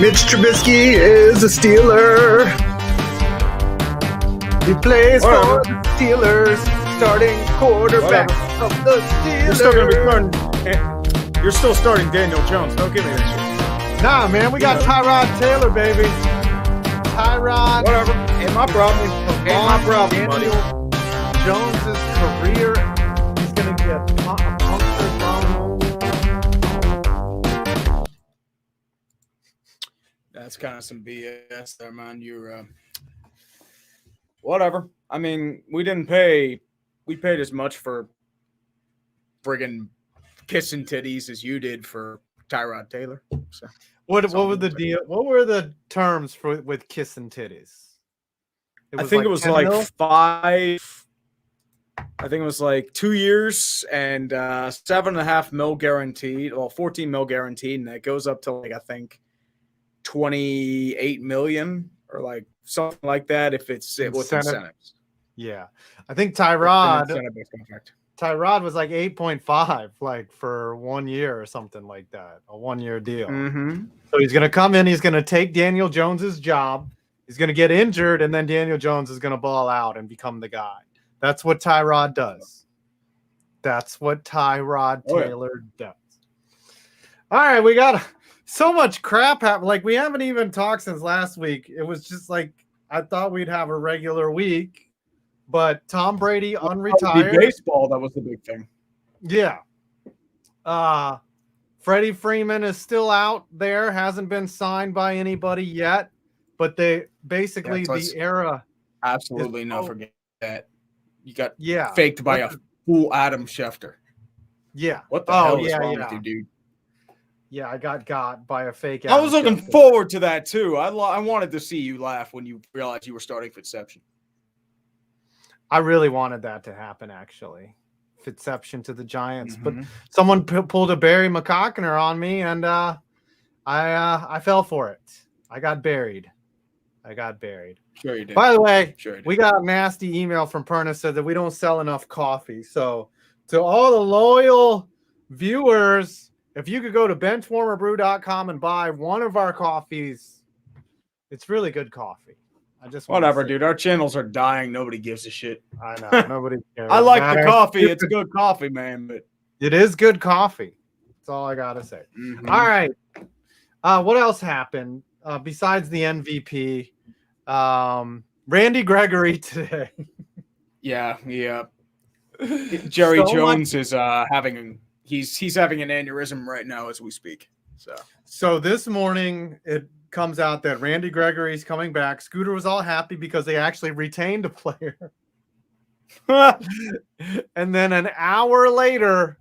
Mitch Trubisky is a Steeler. He plays for the Steelers, starting quarterback of the Steelers. You're still starting Daniel Jones. Don't give me that shit. Nah, man, we got Tyrod Taylor, baby. Tyrod. Whatever. Ain't my problem. Ain't my problem, buddy. Daniel Jones's career. He's gonna get a punctured bone. That's kind of some BS there, man. You're whatever. I mean, we paid as much for friggin' kissing titties as you did for Tyrod Taylor. So What was the deal? What were the terms with kissing titties? I think it was like 5. I think it was like 2 years and $7.5 million guaranteed. Well, $14 million guaranteed, and that goes up to like I think $28 million or like something like that if it's with incentives. Yeah, I think Tyrod was like 8.5, like for 1 year or something like that, a 1 year deal. Mm-hmm. So he's going to come in, he's going to take Daniel Jones's job, he's going to get injured, and then Daniel Jones is going to ball out and become the guy. That's what Tyrod does. That's what Tyrod Taylor does. All right, we got so much crap happen. Like, we haven't even talked since last week. It was just like I thought we'd have a regular week, but Tom Brady unretired. Baseball, that was the big thing. Yeah. Freddie Freeman is still out there, hasn't been signed by anybody yet, but they basically the era. Absolutely not forget that. You got faked by a fool Adam Schefter. Yeah. What the hell is wrong with you, dude? Yeah, I got by a fake. I was looking forward to that too. I wanted to see you laugh when you realized you were starting Fitzception. I really wanted that to happen, actually. Fitzception to the Giants, but someone pulled a Barry McCockner on me, and I fell for it. I got buried. Sure you did. By the way, sure we got a nasty email from Perna said that we don't sell enough coffee. So to all the loyal viewers, if you could go to benchwarmerbrew.com and buy one of our coffees, it's really good coffee. Whatever, dude. Our channels are dying. Nobody gives a shit. I know. Nobody cares. I like the coffee. It's good coffee, man. But it is good coffee. That's all I got to say. Mm-hmm. All right. What else happened besides the MVP? Randy Gregory today. Yeah. Jerry Jones is having he's having an aneurysm right now as we speak. So this morning it comes out that Randy Gregory is coming back. Scooter was all happy because they actually retained a player. And then an hour later,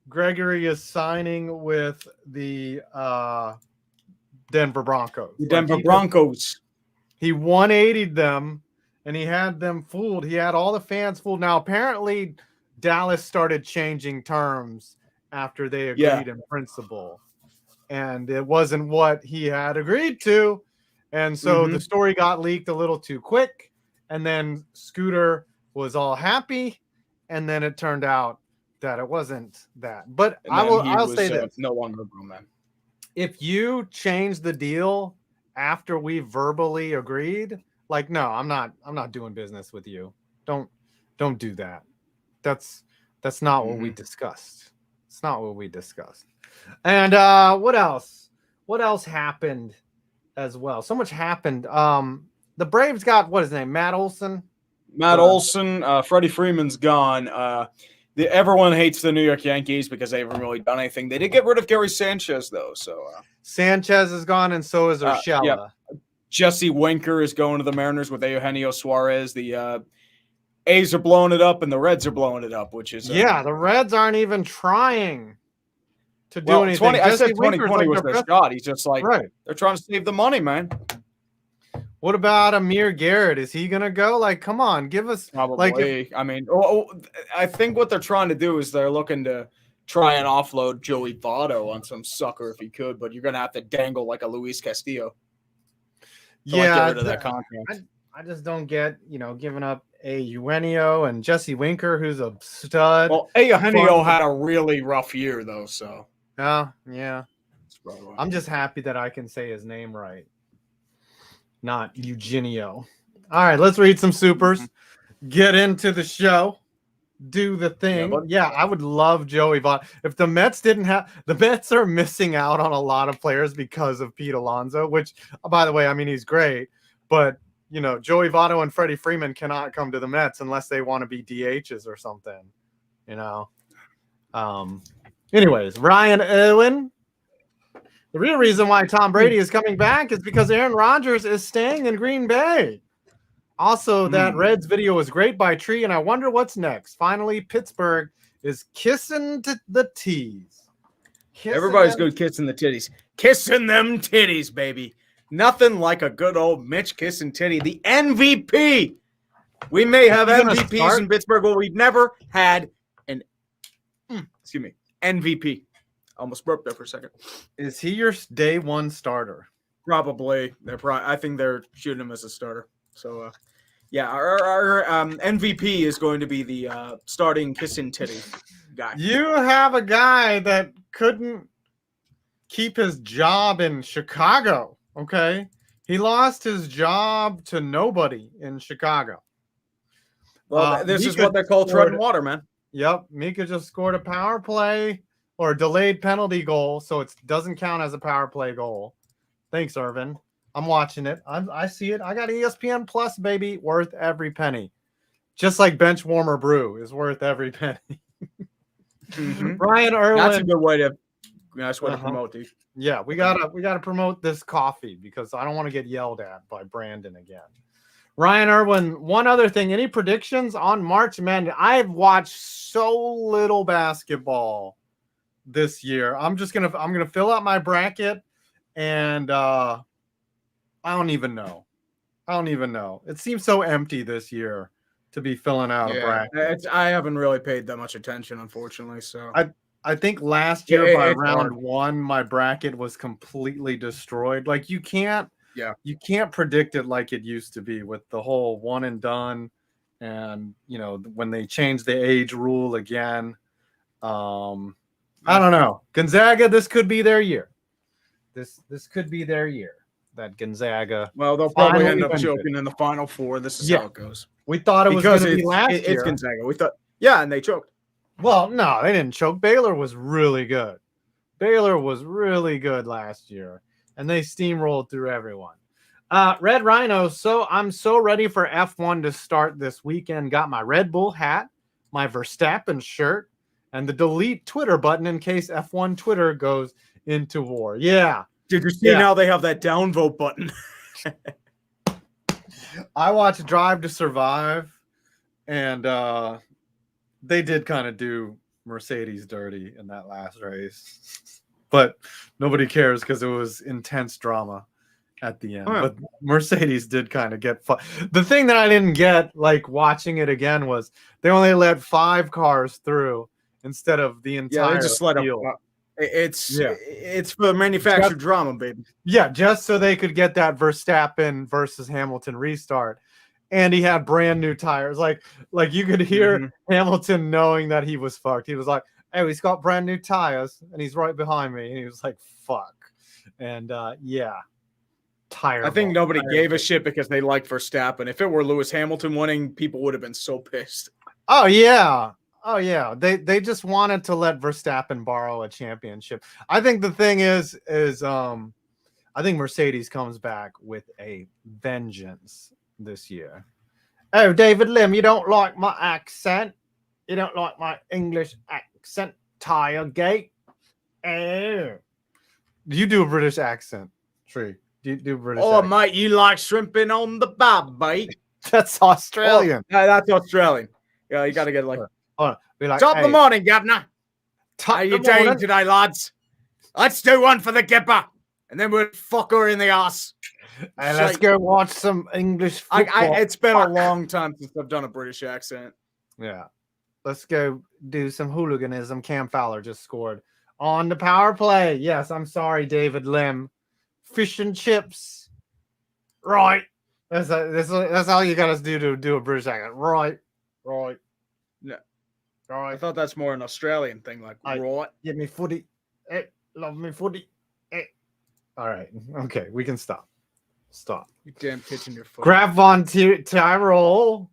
Gregory is signing with the Denver Broncos. The Denver Broncos. He 180'd them, and he had them fooled. He had all the fans fooled. Now, apparently, Dallas started changing terms after they agreed in principle. And it wasn't what he had agreed to. And so the story got leaked a little too quick. And then Scooter was all happy. And then it turned out that it wasn't that. But I'll say this. No longer a grown man. If you change the deal after we verbally agreed, like, no, I'm not doing business with you. Don't do that. That's not what we discussed. It's not what we discussed. And what else? What else happened as well? So much happened. The Braves got, what is his name? Matt Olson. Freddie Freeman's gone. Everyone hates the New York Yankees because they haven't really done anything. They did get rid of Gary Sanchez, though. So Sanchez is gone, and so is Urshela. Yeah. Jesse Winker is going to the Mariners with Eugenio Suarez. The A's are blowing it up, and the Reds are blowing it up, which is the Reds aren't even trying to do anything. I said 2020 was their shot. He's just like, they're trying to save the money, man. What about Amir Garrett? Is he gonna go? Like, come on, give us probably. I think what they're trying to do is they're looking to try and offload Joey Votto on some sucker if he could, but you're gonna have to dangle like a Luis Castillo. Get rid of that contract. I just don't get giving up Eugenio and Jesse Winker, who's a stud. Well, Eugenio had a really rough year though, so yeah. by the way. I'm just happy that I can say his name right, not Eugenio. All right, let's read some supers. Get into the show. Do the thing. Yeah, I would love Joey Votto. If the Mets didn't have the Mets are missing out on a lot of players because of Pete Alonso, which, by the way, I mean, he's great, but Joey Votto and Freddie Freeman cannot come to the Mets unless they want to be DHs or something. Anyways, Ryan Irwin. The real reason why Tom Brady is coming back is because Aaron Rodgers is staying in Green Bay. Also, that Reds video was great by Tree, and I wonder what's next. Finally, Pittsburgh is kissing the T's. Everybody's good kissing the titties. Kissing them titties, baby. Nothing like a good old Mitch kissing titty. The MVP. We may have MVPs in Pittsburgh, but we've never had an MVP. Almost burped there for a second. Is he your day one starter? Probably. I think they're shooting him as a starter. So, our MVP is going to be the starting kissing titty guy. You have a guy that couldn't keep his job in Chicago, okay? He lost his job to nobody in Chicago. Well, this is what they call treading water, man. Yep, Mika just scored a power play or a delayed penalty goal, so it doesn't count as a power play goal. Thanks, Irvin. I'm watching it. I see it. I got ESPN Plus, baby, worth every penny. Just like Bench Warmer Brew is worth every penny. Ryan Irwin. That's a good way to promote these. Yeah, we gotta promote this coffee because I don't want to get yelled at by Brandon again. Ryan Irwin, one other thing. Any predictions on March Madness? I've watched so little basketball this year. I'm gonna fill out my bracket and I don't even know. It seems so empty this year to be filling out a bracket. I haven't really paid that much attention, unfortunately. So I think last year by round one, my bracket was completely destroyed. Like you can't predict it like it used to be with the whole one and done, and when they changed the age rule again. I don't know. Gonzaga, this could be their year. This could be their year. That Gonzaga. Well, they'll probably end up choking in the Final Four. This is how it goes. We thought it was going to be last year. It's Gonzaga. We thought, and they choked. Well, no, they didn't choke. Baylor was really good. Baylor was really good last year, and they steamrolled through everyone. Red Rhino, so I'm so ready for F1 to start this weekend. Got my Red Bull hat, my Verstappen shirt, and the delete Twitter button in case F1 Twitter goes into war. Yeah. Did you see now they have that downvote button? I watched Drive to Survive, and they did kind of do Mercedes dirty in that last race. But nobody cares because it was intense drama at the end. But Mercedes did kind of get fun. The thing that I didn't get, like watching it again, was they only let 5 cars through instead of the entire they just let field. It's for manufactured drama, baby. Yeah, just so they could get that Verstappen versus Hamilton restart. And he had brand new tires. Like you could hear Hamilton knowing that he was fucked. He was like, "Hey, he's got brand new tires, and he's right behind me." And he was like, "Fuck." And tire. I think nobody gave a shit because they liked Verstappen. If it were Lewis Hamilton winning, people would have been so pissed. Oh yeah. They just wanted to let Verstappen borrow a championship. I think the thing is I think Mercedes comes back with a vengeance this year. Oh, David Lim, you don't like my accent? You don't like my English accent? Tire gate? Oh. You do a British accent, Tree. Do you do a British accent? Mate, you like shrimping on the bab, mate? That's Australian. No, that's Australian. Yeah, you got to get like... Be like, top of the morning, governor. How you doing today, lads? Let's do one for the Gipper, and then we'll fuck her in the ass. And let's go watch some English football. It's been a long time since I've done a British accent. Yeah. Let's go do some hooliganism. Cam Fowler just scored on the power play. Yes, I'm sorry, David Lim. Fish and chips. Right. That's all you got to do to do a British accent. Right. No. I thought that's more an Australian thing, like right. Give me footy. Love me footy. All right. Okay, we can stop. Stop. You damn kitchen your foot. Graf von Tyrol.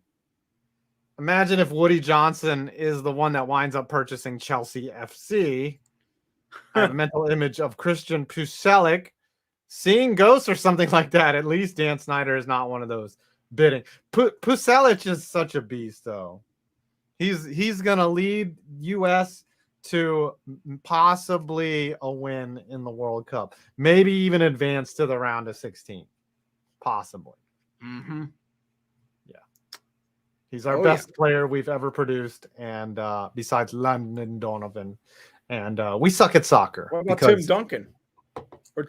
Imagine if Woody Johnson is the one that winds up purchasing Chelsea FC. I have a mental image of Christian Puselic seeing ghosts or something like that. At least Dan Snyder is not one of those bidding. Puselic is such a beast, though. He's gonna lead US to possibly a win in the World Cup, maybe even advance to the round of 16, possibly. Mm-hmm. Yeah, he's our best player we've ever produced, and besides Landon Donovan, and we suck at soccer. What about Tim Duncan? Or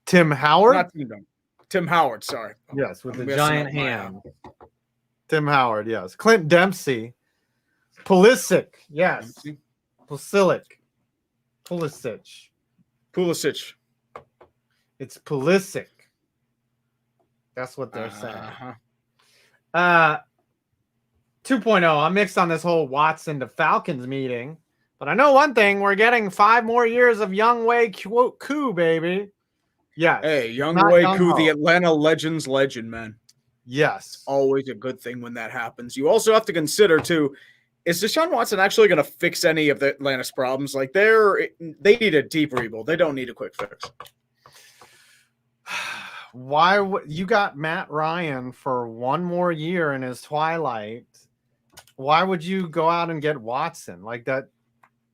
Tim Howard? Not Tim Duncan. Tim Howard, sorry. Yes, with the giant hand. Tim Howard, yes. Clint Dempsey. Pulisic, yes. Dempsey. Pulisic. It's Pulisic. That's what they're saying. 2.0. I'm mixed on this whole Watson to Falcons meeting. But I know one thing. We're getting 5 more years of Young Wei Koo, baby. Yes. Hey, Young Wei Koo, the Atlanta Legends legend, man. Yes. Always a good thing when that happens. You also have to consider, too, is Deshaun Watson actually going to fix any of the Atlanta's problems? Like, they need a deep rebuild. They don't need a quick fix. Why would you got Matt Ryan for 1 more year in his twilight? Why would you go out and get Watson like that?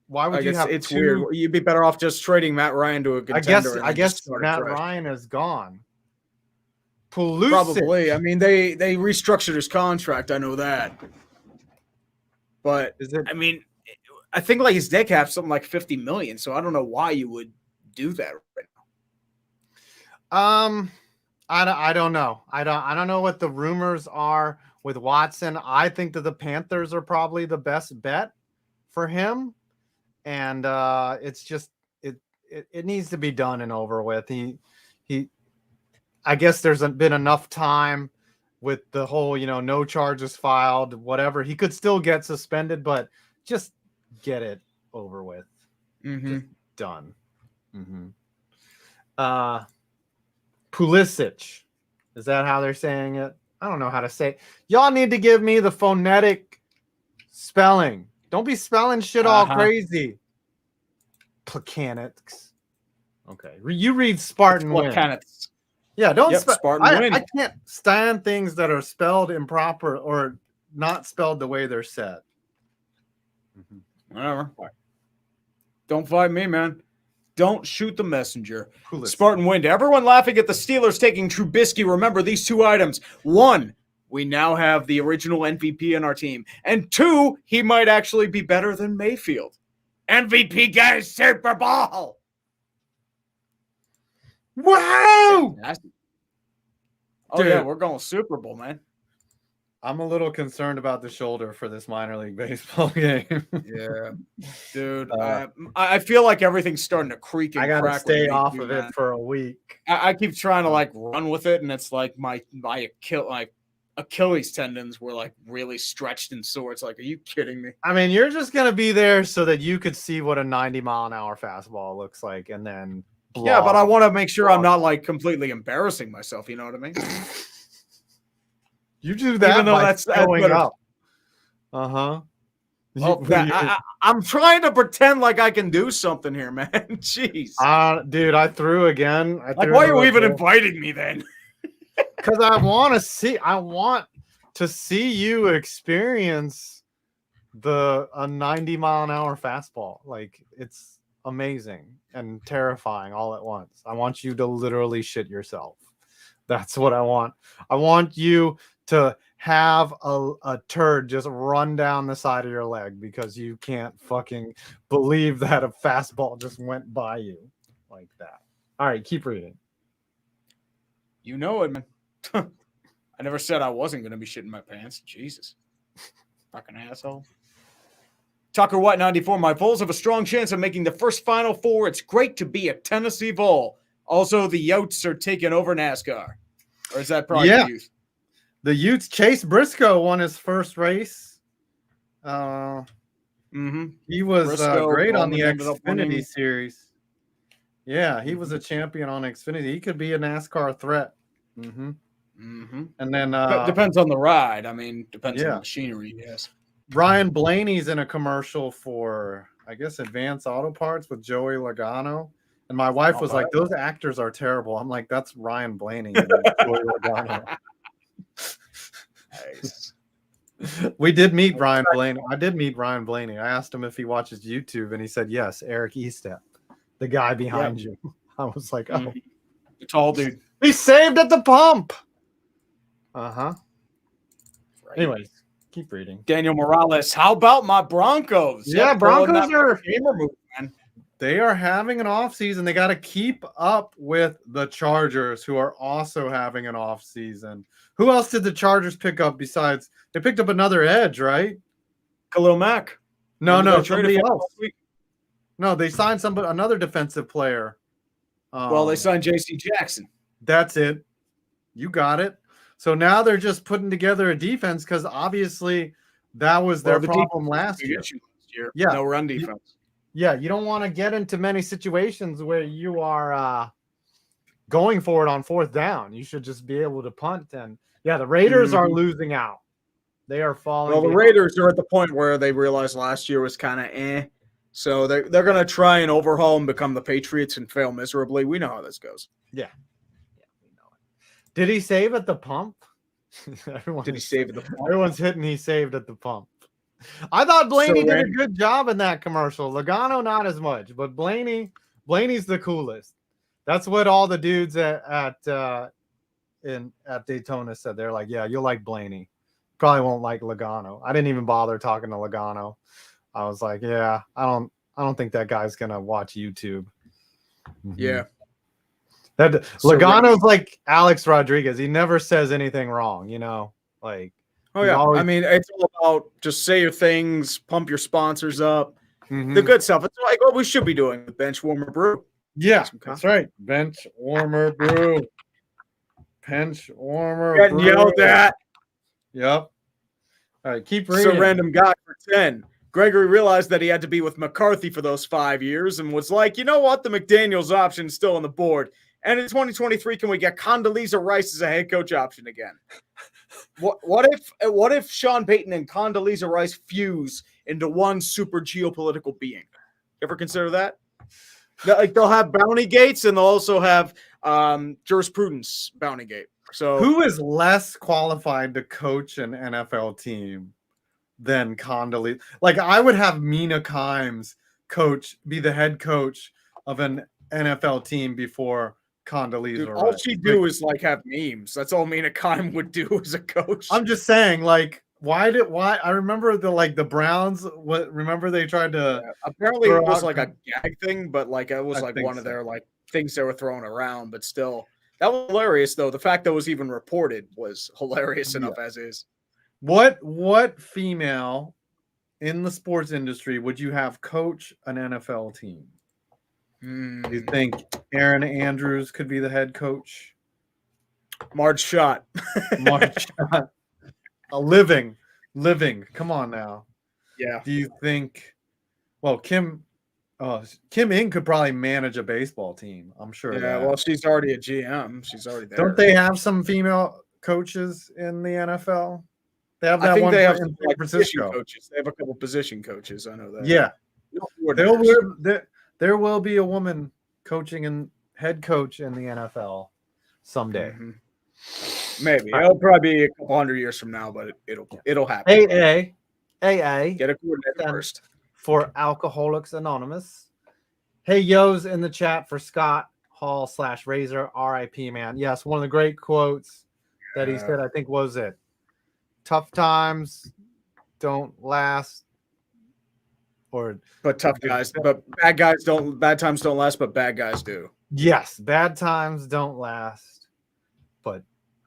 Why would you have? It's weird. You'd be better off just trading Matt Ryan to a contender. I guess Matt Ryan is gone. Pulisic. Probably. I mean, they restructured his contract. I know that. But I mean, I think like his dead cap's something like $50 million. So I don't know why you would do that right now. I don't know. I don't know what the rumors are with Watson. I think that the Panthers are probably the best bet for him, and it's just it needs to be done and over with. I guess there's been enough time with the whole, no charges filed, whatever. He could still get suspended, but just get it over with. Mm-hmm. Just done. Mm-hmm. Pulisic. Is that how they're saying it? I don't know how to say it. Y'all need to give me the phonetic spelling. Don't be spelling shit all crazy. Placanets. Okay. You read Spartan Win. Yeah, don't I can't stand things that are spelled improper or not spelled the way they're said. Mm-hmm. Whatever. Don't fight me, man. Don't shoot the messenger. Spartan Wind. Everyone laughing at the Steelers taking Trubisky. Remember these 2 items. 1, we now have the original MVP in our team. And 2, he might actually be better than Mayfield. MVP guys, Super Bowl. Wow! Oh, yeah, we're going Super Bowl, man. I'm a little concerned about the shoulder for this minor league baseball game. Yeah, dude. I feel like everything's starting to creak and crack. I got to stay off of it for a week. I keep trying to like run with it, and it's like my Achilles tendons were like really stretched and sore. It's like, are you kidding me? I mean, you're just going to be there so that you could see what a 90-mile-an-hour fastball looks like, and then yeah, but I want to make sure I'm not like completely embarrassing myself. You know what I mean? You do that, even though that's going up. Well, I'm trying to pretend like I can do something here, man. Jeez, dude, I threw again. Why are you even inviting me then? Because I want to see you experience a 90-mile-an-hour fastball. Like, it's amazing and terrifying all at once. I want you to literally shit yourself. That's what I want. I want you to have a turd just run down the side of your leg because you can't fucking believe that a fastball just went by you like that. All right, keep reading. You know it, man. I never said I wasn't going to be shitting my pants. Jesus. Fucking asshole. Tucker White 94. My Vols have a strong chance of making the first Final Four. It's great to be a Tennessee Vol. Also, the Yotes are taking over NASCAR. Or is that probably the Utes? The Utes. Chase Briscoe won his first race. He was great on the Xfinity series. Yeah, he was a champion on Xfinity. He could be a NASCAR threat. Mm-hmm. Mm-hmm. And then Depends on the ride. I mean, depends on yeah. the machinery. Yes. Ryan Blaney's in a commercial for, I guess, Advanced Auto Parts with Joey Logano. And my wife was like, those actors are terrible. I'm like, that's Ryan Blaney and Joey Logano. Nice. We did meet Ryan Blaney. I did meet Ryan Blaney. I asked him if he watches YouTube, and he said, yes, Eric Estep, the guy behind you. I was like, oh. The tall dude. He saved at the pump. Uh-huh. Right. Anyways, keep reading. Daniel Morales. How about my Broncos? Yeah, Broncos are gamer move, man. They are having an off season. They got to keep up with the Chargers, who are also having an off season. Who else did the Chargers pick up besides they picked up another edge, right? Khalil Mack. No, somebody else. No, they signed another defensive player. Well, they signed J.C. Jackson. That's it. You got it. So now they're just putting together a defense because obviously that was their problem last year. Yeah, no run defense. Yeah, you don't want to get into many situations where you are going for it on fourth down. You should just be able to punt. And yeah, the Raiders are losing out. They are falling. Well, the Raiders are at the point where they realized last year was kind of eh. So they're going to try and overhaul and become the Patriots and fail miserably. We know how this goes. Yeah, we know it. Did he save at the pump? Did he save at the pump? Everyone's hitting he saved at the pump. I thought Blaney did a good job in that commercial. Logano not as much, but Blaney's the coolest. That's what all the dudes at Daytona said. They're like, yeah, you'll like Blaney. Probably won't like Logano. I didn't even bother talking to Logano. I was like, yeah, I don't think that guy's gonna watch YouTube. Yeah. Logano's like Alex Rodriguez. He never says anything wrong, like. Oh, yeah. I mean, it's all about just say your things, pump your sponsors up. The good stuff. It's like what we should be doing with Bench Warmer Brew. Yeah, that's right. Bench Warmer Brew. Bench Warmer Getting Brew. yelled at. Yep. All right, keep reading. So random guy for 10. Gregory realized that he had to be with McCarthy for those 5 years and was like, you know what? The McDaniels option is still on the board. And in 2023, can we get Condoleezza Rice as a head coach option again? What if Sean Payton and Condoleezza Rice fuse into one super geopolitical being? You ever consider that? Like they'll have bounty gates and they'll also have jurisprudence bounty gate. So who is less qualified to coach an NFL team than Condoleezza? Like I would have Mina Kimes be the head coach of an NFL team before Condoleezza Rice. All she do is like have memes. That's all Mina Kimes would do as a coach. I'm just saying, like, why I remember the Browns. Remember they tried to apparently it was like a gag thing, but like it was like one of their like things they were throwing around. But still, that was hilarious though. The fact that it was even reported was hilarious enough as is. What female in the sports industry would you have coach an NFL team? Do you think Aaron Andrews could be the head coach? Marge Schott. Marge Schott. A living. Come on now. Yeah. Do you think? Well, Kim Ng could probably manage a baseball team. I'm sure. Yeah. Well, she's already a GM. She's already there. Don't they have some female coaches in the NFL? They have that one they have in San Francisco. Coaches. They have a couple position coaches. I know that. Yeah. There will be a woman coaching and head coach in the NFL someday. Maybe it'll probably be a couple hundred years from now, but it'll happen. AA. Get a coordinator first for Alcoholics Anonymous. Hey, yo's in the chat for Scott Hall /Razor RIP, man. Yes, one of the great quotes that he said, I think, was it? Tough times don't last. But bad times don't last, but bad guys do. Yes, bad times don't last, but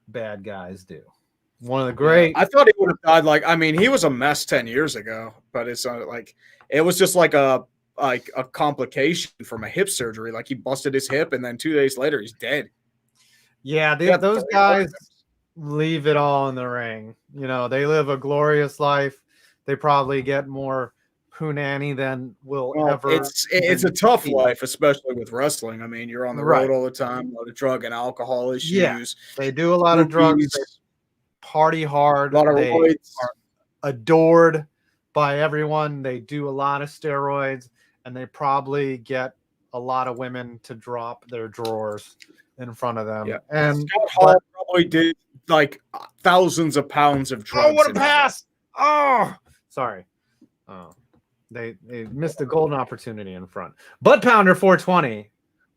bad guys do. One of the great. I thought he would have died. He was a mess 10 years ago, but it's like it was just like a complication from a hip surgery. Like he busted his hip, and then 2 days later he's dead. Yeah, those guys leave it all in the ring. They live a glorious life. They probably get more punani than will Well, ever. it's a tough life, especially with wrestling. I mean, you're on the road all the time, a lot of drug and alcohol issues. Yeah, they do a lot of drugs. They party hard. A lot of they roids. are adored by everyone. They do a lot of steroids, and they probably get a lot of women to drop their drawers in front of them. Yeah. And Scott Hall probably did like thousands of pounds of drugs. Oh, what a pass! Oh, sorry. Oh, they missed a golden opportunity in front. Butt Pounder 420.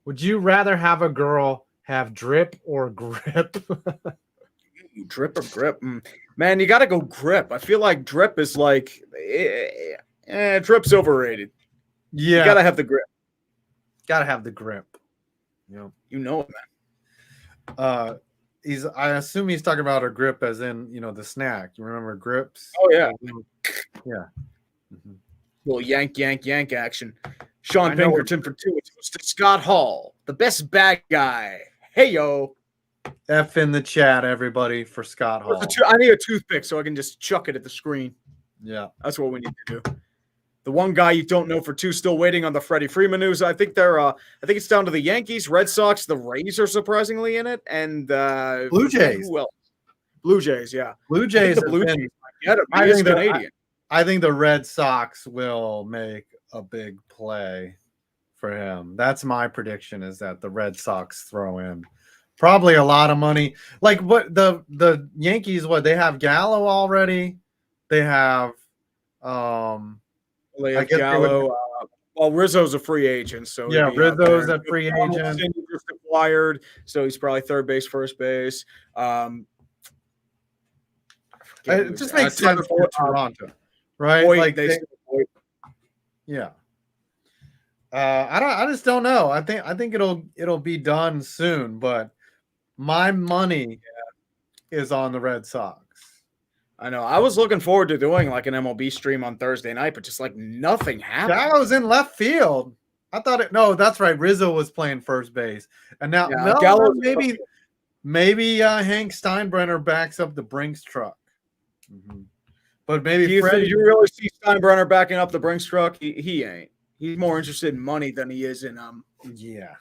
Would you rather have a girl have drip or grip? Drip or grip? Man, you got to go grip. I feel like drip is like, drip's overrated. Yeah. You got to have the grip. Got to have the grip. You know it, man. I assume he's talking about a grip as in, the snack. You remember grips? Oh, yeah. Yeah. Little yank action. Sean Pinkerton for 2. It goes to Scott Hall, the best bad guy. Hey, yo. F in the chat, everybody, for Scott Hall. I need a toothpick so I can just chuck it at the screen. Yeah. That's what we need to do. The one guy you don't know for 2 still waiting on the Freddie Freeman news. I think it's down to the Yankees, Red Sox, the Rays are surprisingly in it, and Blue Jays. Who else? Blue Jays, yeah. Blue Jays. I think the Red Sox will make a big play for him. That's my prediction, is that the Red Sox throw in probably a lot of money. Like what the Yankees, they have Gallo already. They have Gallo. Well, Rizzo's a free agent, so yeah, Rizzo's a free agent. Just acquired, so he's probably third base, first base. It just makes sense for Toronto, right? Yeah. I just don't know. I think it'll be done soon, but my money is on the Red Sox. I know. I was looking forward to doing like an MLB stream on Thursday night, but just like nothing happened. Gallo's in left field. I thought it. No, that's right. Rizzo was playing first base, and now maybe Hank Steinbrenner backs up the Brinks truck. Mm-hmm. But maybe do you really see Steinbrenner backing up the Brinks truck? He ain't. He's more interested in money than he is in Yeah.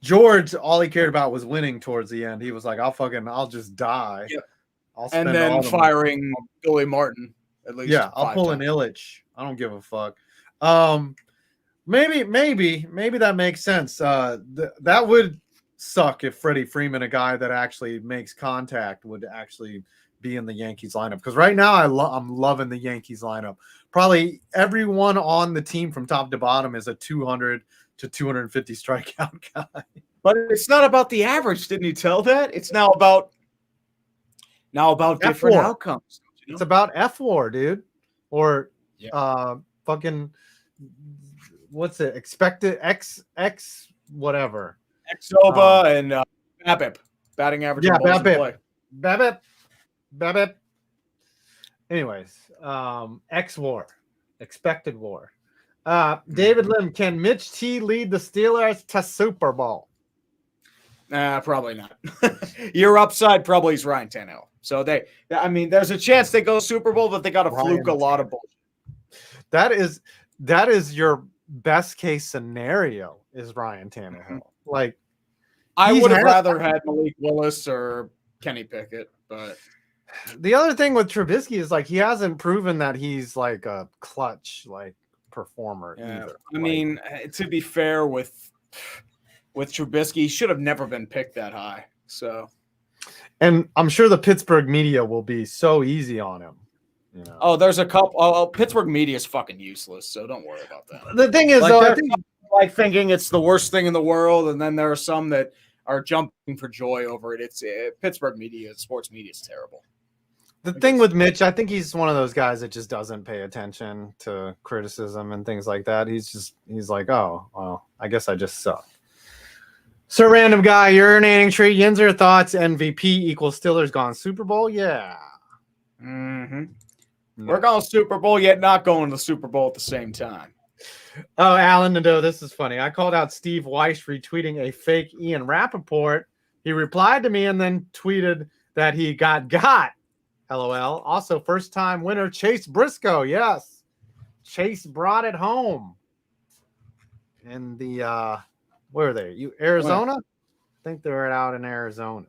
George, all he cared about was winning towards the end. He was like, I'll just die. Yeah. And then firing Billy Martin at least. Yeah, I'll pull an Illich. I don't give a fuck. Maybe that makes sense. That would suck if Freddie Freeman, a guy that actually makes contact, would actually be in the Yankees lineup. Because right now I'm loving the Yankees lineup. Probably everyone on the team from top to bottom is a 200 to 250 strikeout guy. But it's not about the average. Didn't you tell that? It's now about different outcomes. You know? It's about F-WAR, dude. Or fucking what's it? Expected X whatever. Xova and BABIP. Batting average. Yeah, BABIP. Anyways, X-WAR. Expected war. David Lim, can Mitch T lead the Steelers to Super Bowl? Probably not. Your upside probably is Ryan Tannehill. So there's a chance they go Super Bowl, but they got to fluke a lot of bullshit. That is your best case scenario is Ryan Tannehill. Like, I would have rather had Malik Willis or Kenny Pickett, but the other thing with Trubisky is like he hasn't proven that he's like a clutch performer either. I mean, to be fair with Trubisky, he should have never been picked that high. So, and I'm sure the Pittsburgh media will be so easy on him. Oh, there's a couple. Pittsburgh media is fucking useless, so don't worry about that. The thing is, though, I think thinking it's the worst thing in the world, and then there are some that are jumping for joy over it. It's Pittsburgh media, sports media is terrible. The thing with Mitch, I think he's one of those guys that just doesn't pay attention to criticism and things like that. He's like, oh, well, I guess I just suck. So, random guy, urinating tree, Yinzer thoughts, MVP equals Steelers gone Super Bowl? Yeah. Mm-hmm. Yeah. We're going Super Bowl, yet not going to the Super Bowl at the same time. Oh, Alan Nadeau, this is funny. I called out Steve Weiss retweeting a fake Ian Rappaport. He replied to me and then tweeted that he got. LOL. Also, first-time winner Chase Briscoe. Yes. Chase brought it home. In the where are they? Arizona? I think they're out in Arizona.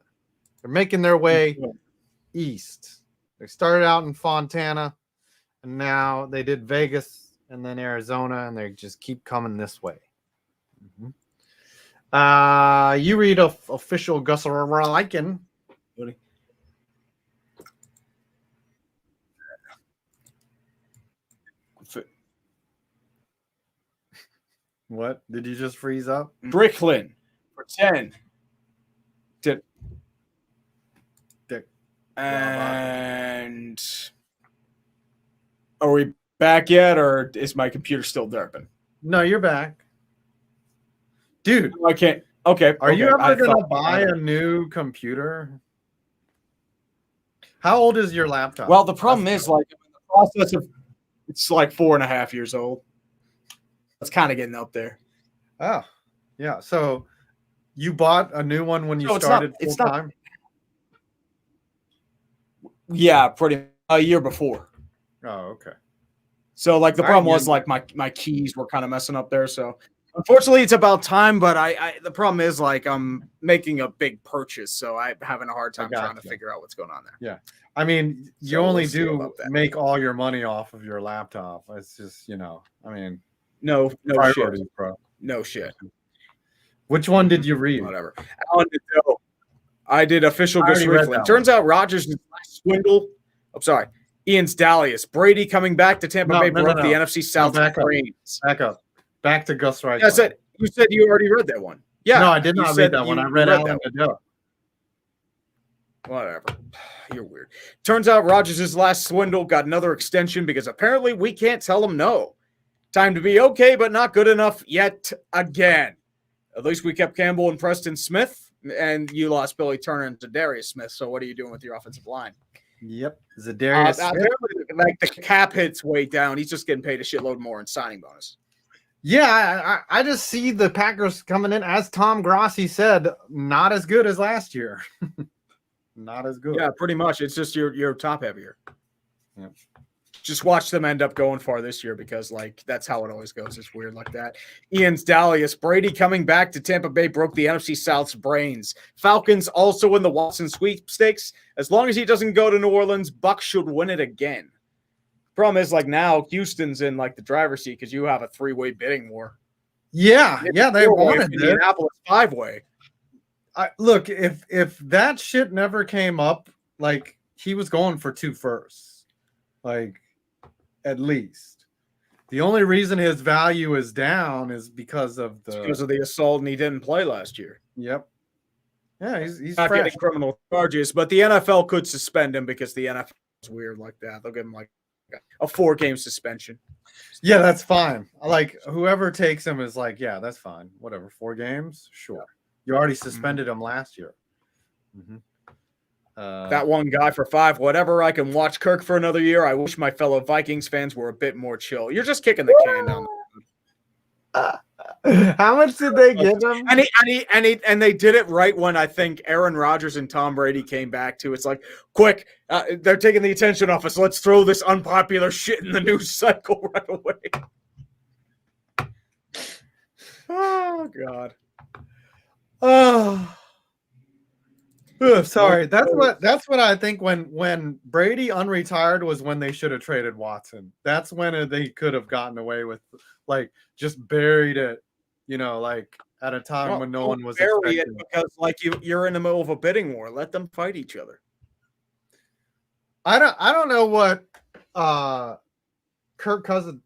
They're making their way east. They started out in Fontana, and now they did Vegas and then Arizona, and they just keep coming this way. You read official Gus Liken. What? Did you just freeze up? Bricklin for 10. Dick. And are we back yet, or is my computer still derping? No, you're back. Dude. I can't. Okay. Are you ever going to buy a new computer? How old is your laptop? Well, the problem is, like, in the process of, it's like 4.5 years old. It's kind of getting up there. Oh, yeah. So you bought a new one when you started full time? Yeah, pretty a year before. Oh, okay. So, like, the problem was, like, my keys were kind of messing up there. So, unfortunately, it's about time. But the problem is, like, I'm making a big purchase, so I'm having a hard time trying to figure out what's going on there. Yeah. I mean, you only do make all your money off of your laptop. It's just, I mean. No shit, bro. No shit. Which one did you read? Whatever. I did official Gus Rickland. Turns out Rodgers' last swindle. I'm sorry. Ian's Dallas. Brady coming back to Tampa Bay broke the NFC South. Back up. Back to Gus Rickland. I said you said you already read that one. Yeah. No, I did not read that one. I read Alan Adele. Whatever. You're weird. Turns out Rodgers' last swindle got another extension because apparently we can't tell him no. Time to be okay, but not good enough yet again. At least we kept Campbell and Preston Smith, and you lost Billy Turner and Zadarius Smith. So what are you doing with your offensive line? Yep, Zadarius Smith. Like the cap hit's way down. He's just getting paid a shitload more in signing bonus. Yeah, I just see the Packers coming in, as Tom Grossi said, not as good as last year. Not as good. Yeah, pretty much. It's just you're top heavier. Yeah. Just watch them end up going far this year because, like, that's how it always goes. It's weird like that. Ian's Dallas. Brady coming back to Tampa Bay broke the NFC South's brains. Falcons also in the Watson sweepstakes. As long as he doesn't go to New Orleans, Buck should win it again. Problem is, like, now Houston's in, like, the driver's seat because you have a 3-way bidding war. Yeah, they wanted Indianapolis 5-way. Look, if that shit never came up, like, he was going for 2 firsts. Like, at least. The only reason his value is down is because of the assault, and he didn't play last year. Yep. Yeah, he's not fresh. Getting criminal charges, but the NFL could suspend him because the NFL is weird like that. They'll give him like a 4-game suspension. Yeah, that's fine. Like, whoever takes him is like, yeah, that's fine. Whatever, 4 games, sure. You already suspended him last year. Mm-hmm. That one guy for 5, whatever. I can watch Kirk for another year. I wish my fellow Vikings fans were a bit more chill. You're just kicking the can down. How much did they give him? And they did it right when I think Aaron Rodgers and Tom Brady came back to. It's like, quick, they're taking the attention off us. Let's throw this unpopular shit in the news cycle right away. Oh God. Oh. Sorry, that's what I think when Brady unretired was when they should have traded Watson. That's when they could have gotten away with, like, just buried it, like at a time when no one was expecting it, because like you're in the middle of a bidding war. Let them fight each other. I don't know what Kirk Cousins'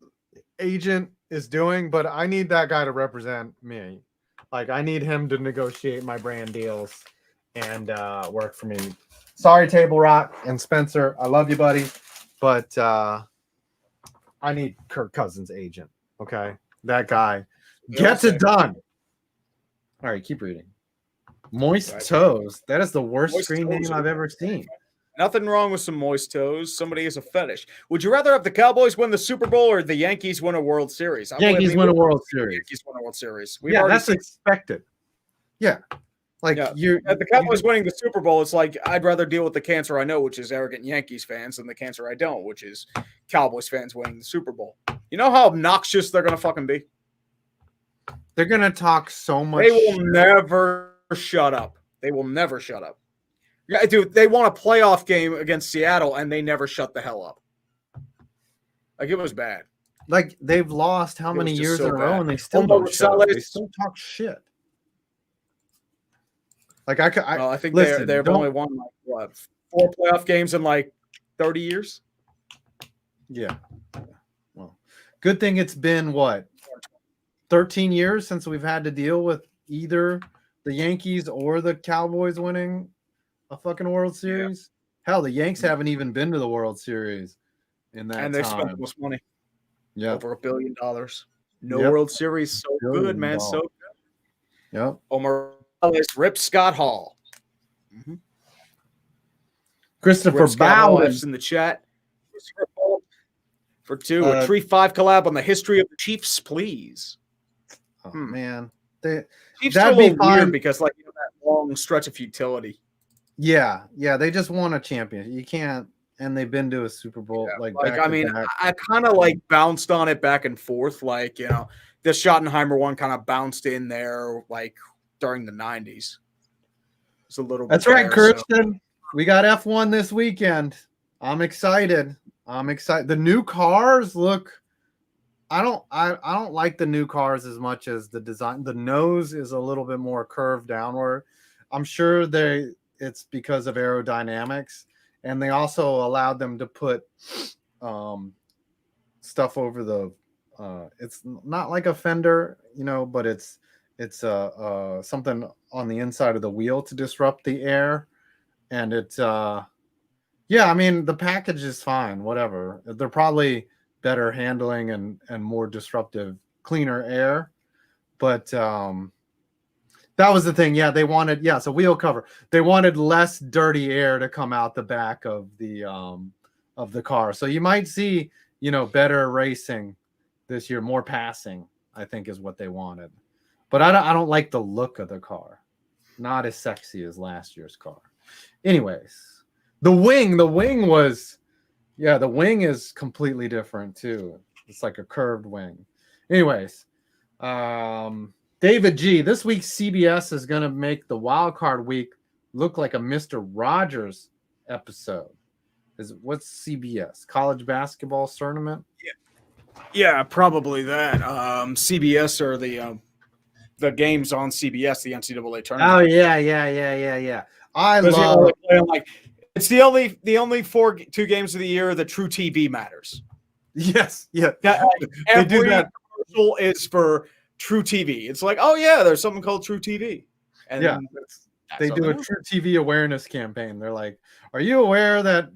agent is doing, but I need that guy to represent me. Like, I need him to negotiate my brand deals and work for me. Sorry, Table Rock and Spencer. I love you, buddy. But I need Kirk Cousins' agent. Okay? That guy gets it done. All right, keep reading. Moist Toes. That is the worst screen name I've ever seen. Nothing wrong with some moist toes. Somebody has a fetish. Would you rather have the Cowboys win the Super Bowl or the Yankees win a World Series? Yankees win a World Series. Yankees win a World Series. Yeah, that's expected. Yeah. Like, the Cowboys winning the Super Bowl, it's like I'd rather deal with the cancer I know, which is arrogant Yankees fans, than the cancer I don't, which is Cowboys fans winning the Super Bowl. You know how obnoxious they're gonna fucking be? They're gonna talk so much. They will never shut up. They will never shut up. Yeah, dude, they won a playoff game against Seattle and they never shut the hell up. Like, it was bad. Like, they've lost how many years so in a row bad. and they still don't shut up. They Rosales- still talk shit. Like, I think listen, they've only won like what 4 playoff games in like 30 years. Yeah. Well, good thing it's been what 13 years since we've had to deal with either the Yankees or the Cowboys winning a fucking World Series. Yeah. Hell, the Yanks haven't even been to the World Series in that time. And they spent the most money. Yeah. Over $1 billion. No World Series. So good, man. So good. Yep. Omar Rip Scott Hall. Mm-hmm. Christopher Bowden in the chat. For 2, a Tree 5 collab on the history of the Chiefs, please. Oh man, Chiefs are a little weird because like that long stretch of futility. Yeah, they just won a championship. You can't, and they've been to a Super Bowl. Yeah, I kind of like bounced on it back and forth. Like, you know, the Schottenheimer one kind of bounced in there like during the 90s. It's a little. That's right, Kirsten. So. We got F1 this weekend. I'm excited. The new cars look. I don't like the new cars as much as the design. The nose is a little bit more curved downward. I'm sure it's because of aerodynamics, and they also allowed them to put stuff over the. It's not like a fender, you know, but it's something on the inside of the wheel to disrupt the air, and it's I mean, the package is fine, whatever. They're probably better handling and more disruptive, cleaner air. But that was the thing. Yeah, they wanted, it's a wheel cover. They wanted less dirty air to come out the back of the car. So you might see, you know, better racing this year, more passing, I think is what they wanted. But I don't like the look of the car. Not as sexy as last year's car. Anyways. The wing was, the wing is completely different too. It's like a curved wing. Anyways, David G, this week's CBS is going to make the wild card week look like a Mr. Rogers episode. What's CBS? College basketball tournament? Yeah, probably that. CBS or the games on CBS, the NCAA tournament. Oh yeah. I love it's the only 2 games of the year that True TV matters. Yes, yeah. Every do that. Commercial is for True TV. It's like, oh yeah, there's something called True TV. And they do a True TV awareness campaign. They're like, are you aware that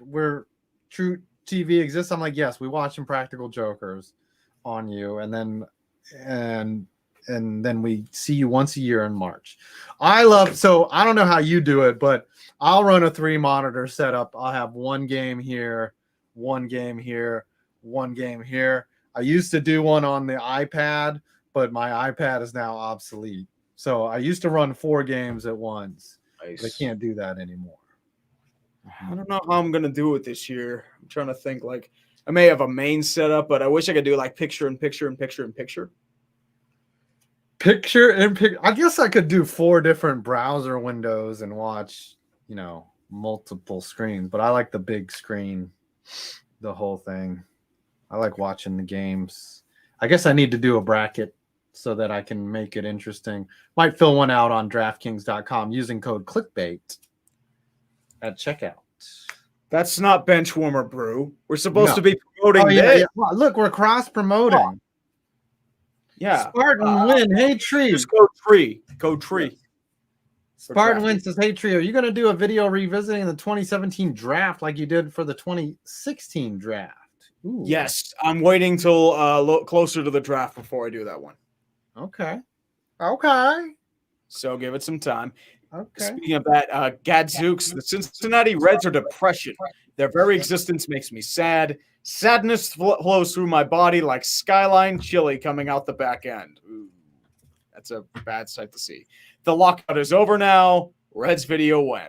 True TV exists? I'm like, yes, we watch Impractical Jokers on you, and then we see you once a year in March. So I don't know how you do it, but I'll run a 3-monitor setup. I'll have 1 game here, 1 game here, 1 game here. I used to do one on the iPad, but my iPad is now obsolete. So I used to run 4 games at once. Nice. I can't do that anymore. I don't know how I'm going to do it this year. I'm trying to think. Like, I may have a main setup, but I wish I could do like picture in picture in picture in picture. Picture in picture. I guess I could do 4 different browser windows and watch, you know, multiple screens, but I like the big screen, the whole thing. I like watching the games. I guess I need to do a bracket so that I can make it interesting. Might fill one out on DraftKings.com using code clickbait at checkout. That's not Benchwarmer Brew. We're supposed to be promoting this. Yeah. Well, look, we're cross promoting. Oh. Yeah. Spartan Win. Hey, Tree. Just go Tree. Go Tree. Yes. Spartan Win says, hey, Tree, are you going to do a video revisiting the 2017 draft like you did for the 2016 draft? Ooh. Yes. I'm waiting till closer to the draft before I do that one. Okay. So give it some time. Okay. Speaking of that, Gadzooks, the Cincinnati Reds are depression. Their very existence makes me sad. Sadness flows through my body like Skyline chili coming out the back end. Ooh, that's a bad sight to see. The lockout is over now. Reds video when?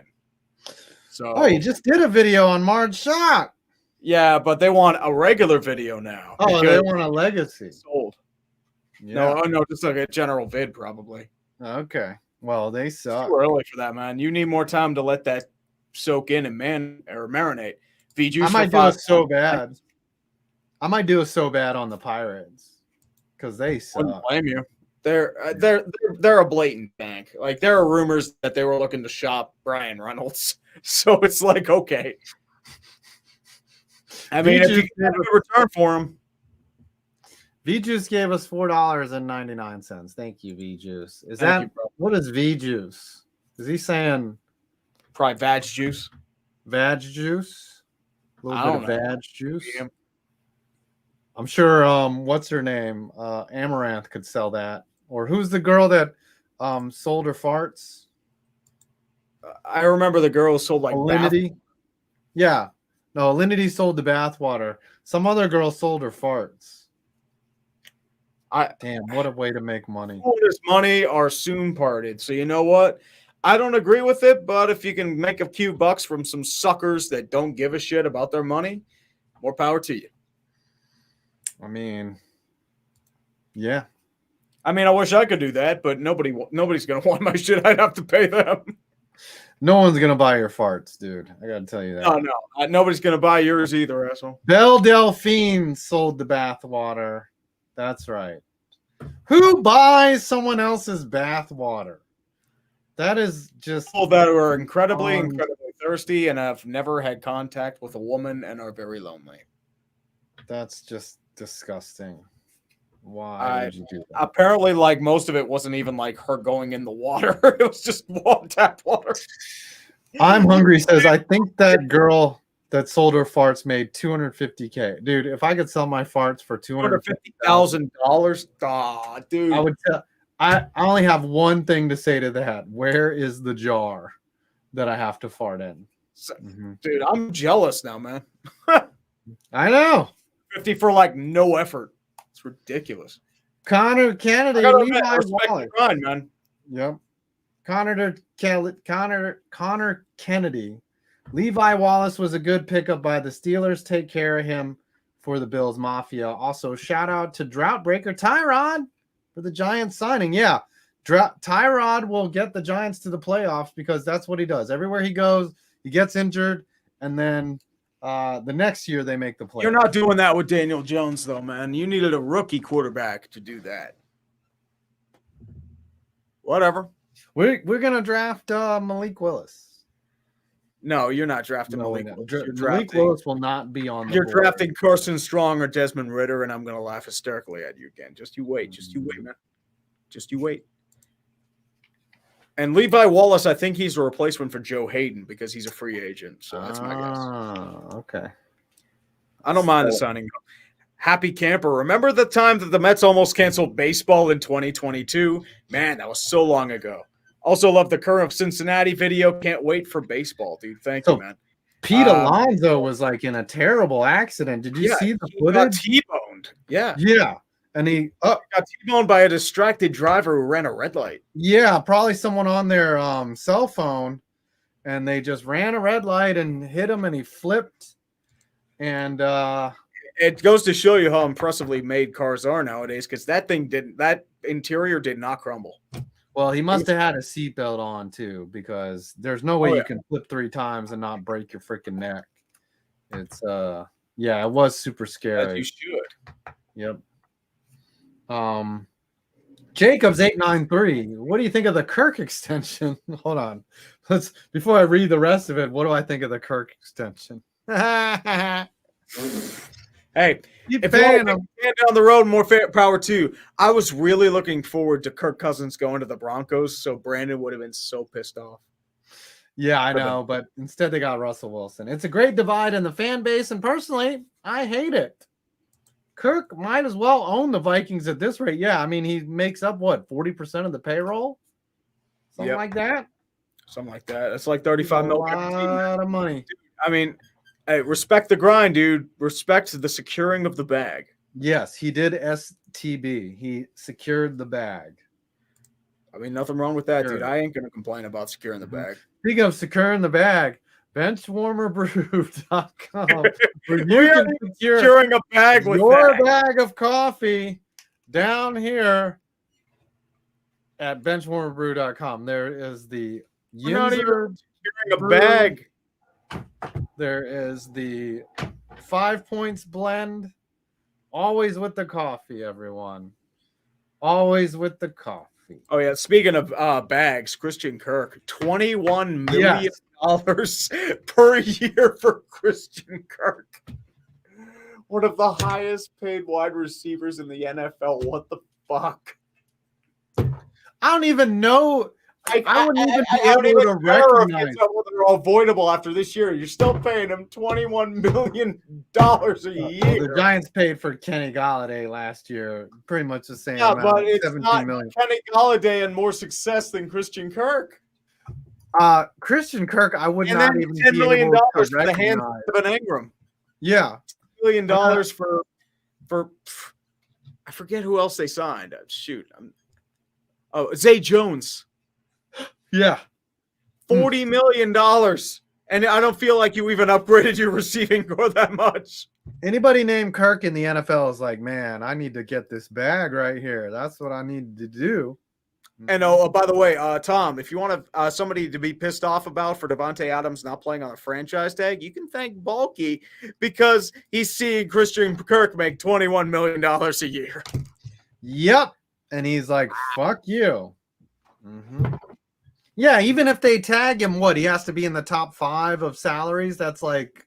So, you just did a video on Marge Shot. Yeah, but they want a regular video now. Oh, they want a legacy. Sold. Yeah. No, just like a general vid, probably. Okay. Well, they suck. Too early for that, man. You need more time to let that soak in and marinate. I might do it so bad. I might do it so bad on the Pirates because they suck. Wouldn't blame you. They're a blatant bank. Like there are rumors that they were looking to shop Brian Reynolds. So it's like, okay. I mean, if you can have a return for him. V-Juice gave us $4.99. Thank you, V-Juice. What is V-Juice? Is he saying probably vag juice? Vag juice? A little bit of vag juice? Yeah. I'm sure what's her name? Amaranth could sell that. Or who's the girl that sold her farts? I remember the girl sold like Alinity. Yeah. No, Alinity sold the bathwater. Some other girl sold her farts. Damn, what a way to make money. Holders' money are soon parted. So you know what? I don't agree with it, but if you can make a few bucks from some suckers that don't give a shit about their money, more power to you. I mean, yeah. I mean, I wish I could do that, but nobody's going to want my shit. I'd have to pay them. No one's going to buy your farts, dude. I got to tell you that. Oh, no. Nobody's going to buy yours either, asshole. Belle Delphine sold the bathwater. That's right. Who buys someone else's bathwater? That is just people that are incredibly thirsty and have never had contact with a woman and are very lonely. That's just disgusting. Why would you do that? Apparently, like most of it wasn't even like her going in the water. It was just tap water. I'm hungry says, I think that girl that sold her farts made $250K. Dude, if I could sell my farts for $250,000, dude. I would tell. I only have one thing to say to that. Where is the jar that I have to fart in? Dude, I'm jealous now, man. I know. 50 for like no effort. It's ridiculous. Connor Kennedy, Levi Wallace. Grind, man. Yep. Connor Kennedy. Levi Wallace was a good pickup by the Steelers. Take care of him for the Bills Mafia. Also, shout out to Drought Breaker Tyrod for the Giants signing. Yeah, Tyrod will get the Giants to the playoffs because that's what he does. Everywhere he goes, he gets injured, and then the next year they make the playoffs. You're not doing that with Daniel Jones, though, man. You needed a rookie quarterback to do that. Whatever. We're gonna draft Malik Willis. No, you're not drafting Malik Willis. Malik Willis will not be on the You're board. drafting Carson Strong or Desmond Ridder, and I'm going to laugh hysterically at you again. Just you wait. Just you wait, man. Just you wait. And Levi Wallace, I think he's a replacement for Joe Hayden because he's a free agent. So that's my guess. Okay. I don't mind the signing. Happy Camper. Remember the time that the Mets almost canceled baseball in 2022? Man, that was so long ago. Also love the Current of Cincinnati video. Can't wait for baseball, dude. Thank you, man. Pete Alonso was like in a terrible accident. Did you see the footage? Got T-boned. Yeah. Yeah. And he got T-boned by a distracted driver who ran a red light. Yeah, probably someone on their cell phone, and they just ran a red light and hit him, and he flipped. And it goes to show you how impressively made cars are nowadays, because that interior did not crumble. Well, he must have had a seatbelt on too, because there's no way you can flip 3 times and not break your freaking neck. It's it was super scary. As you should. Yep. Jacobs 893. What do you think of the Kirk extension? Hold on. Before I read the rest of it, what do I think of the Kirk extension? Hey, if you want to get down the road, more power to you. I was really looking forward to Kirk Cousins going to the Broncos, so Brandon would have been so pissed off. Yeah, I know, but instead they got Russell Wilson. It's a great divide in the fan base, and personally, I hate it. Kirk might as well own the Vikings at this rate. Yeah, I mean, he makes up, 40% of the payroll? Something like that? Something like that. It's like $35 million. A lot of money. Dude, I mean, hey, respect the grind, dude. Respect the securing of the bag. Yes, he did STB. He secured the bag. I mean, nothing wrong with that, dude. I ain't going to complain about securing the bag. Speaking of securing the bag, Benchwarmerbrew.com where you can secure securing a bag with your that. bag of coffee down here at benchwarmerbrew.com. There is the We're not even Yinzer securing a brew. bag. There is the 5 Points blend. Always with the coffee, everyone. Always with the coffee. Oh yeah, speaking of bags, Christian Kirk, $21 million per year for Christian Kirk. One of the highest paid wide receivers in the NFL. What the fuck? I don't even know. I wouldn't even be able to recognize. They're avoidable after this year. You're still paying him $21 million a year. The Giants paid for Kenny Golladay last year, pretty much the same. Yeah, amount, but it's 17 not million. Kenny Golladay and more success than Christian Kirk. Christian Kirk, I would And not then even $10 be million able for to the hands recognize. of an Ingram. Yeah, $1 million for I forget who else they signed. Shoot, Zay Jones. Yeah. $40 million. And I don't feel like you even upgraded your receiving core that much. Anybody named Kirk in the NFL is like, man, I need to get this bag right here. That's what I need to do. And by the way, Tom, if you want somebody to be pissed off about for Devontae Adams not playing on a franchise tag, you can thank Balky because he's seeing Christian Kirk make $21 million a year. Yep. And he's like, fuck you. Mm-hmm. Yeah, even if they tag him, he has to be in the top 5 of salaries. That's like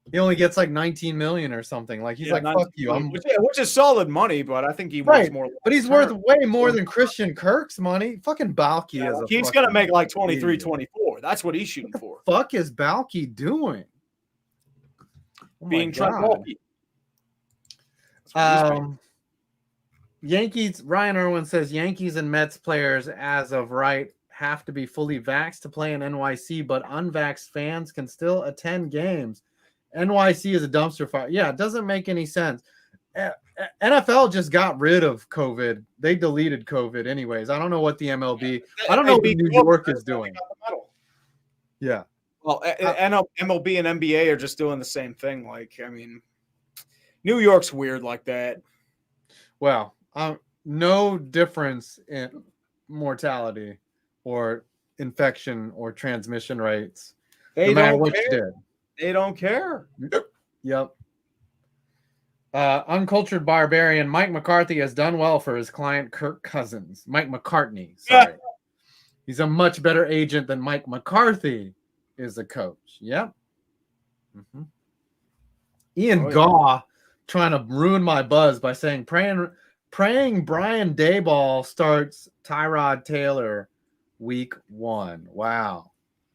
he only gets like 19 million or something. Like he's like, fuck you. Which is solid money, but I think he worth more. But he's worth way more than Christian Kirk's money. Fucking Balky is he's gonna make like 23, 24. That's what he's shooting for. What the fuck is Balky doing? Being Trent Balky. Yankees, Ryan Irwin says Yankees and Mets players as of right have to be fully vaxxed to play in NYC, but unvaxxed fans can still attend games. NYC is a dumpster fire. Yeah, it doesn't make any sense. NFL just got rid of COVID. They deleted COVID anyways. I don't know what the MLB, I don't know what New York is doing. Yeah. Well, MLB and NBA are just doing the same thing. Like, I mean, New York's weird like that. Well, no difference in mortality or infection or transmission rates. They no matter don't what care. you did. They don't care. Yep. Uncultured barbarian Mike McCarthy has done well for his client Kirk Cousins. Mike McCartney, sorry. He's a much better agent than Mike McCarthy is a coach. Yep. Mm-hmm. Ian Gaw trying to ruin my buzz by saying praying Brian Daboll starts Tyrod Taylor week 1. Wow.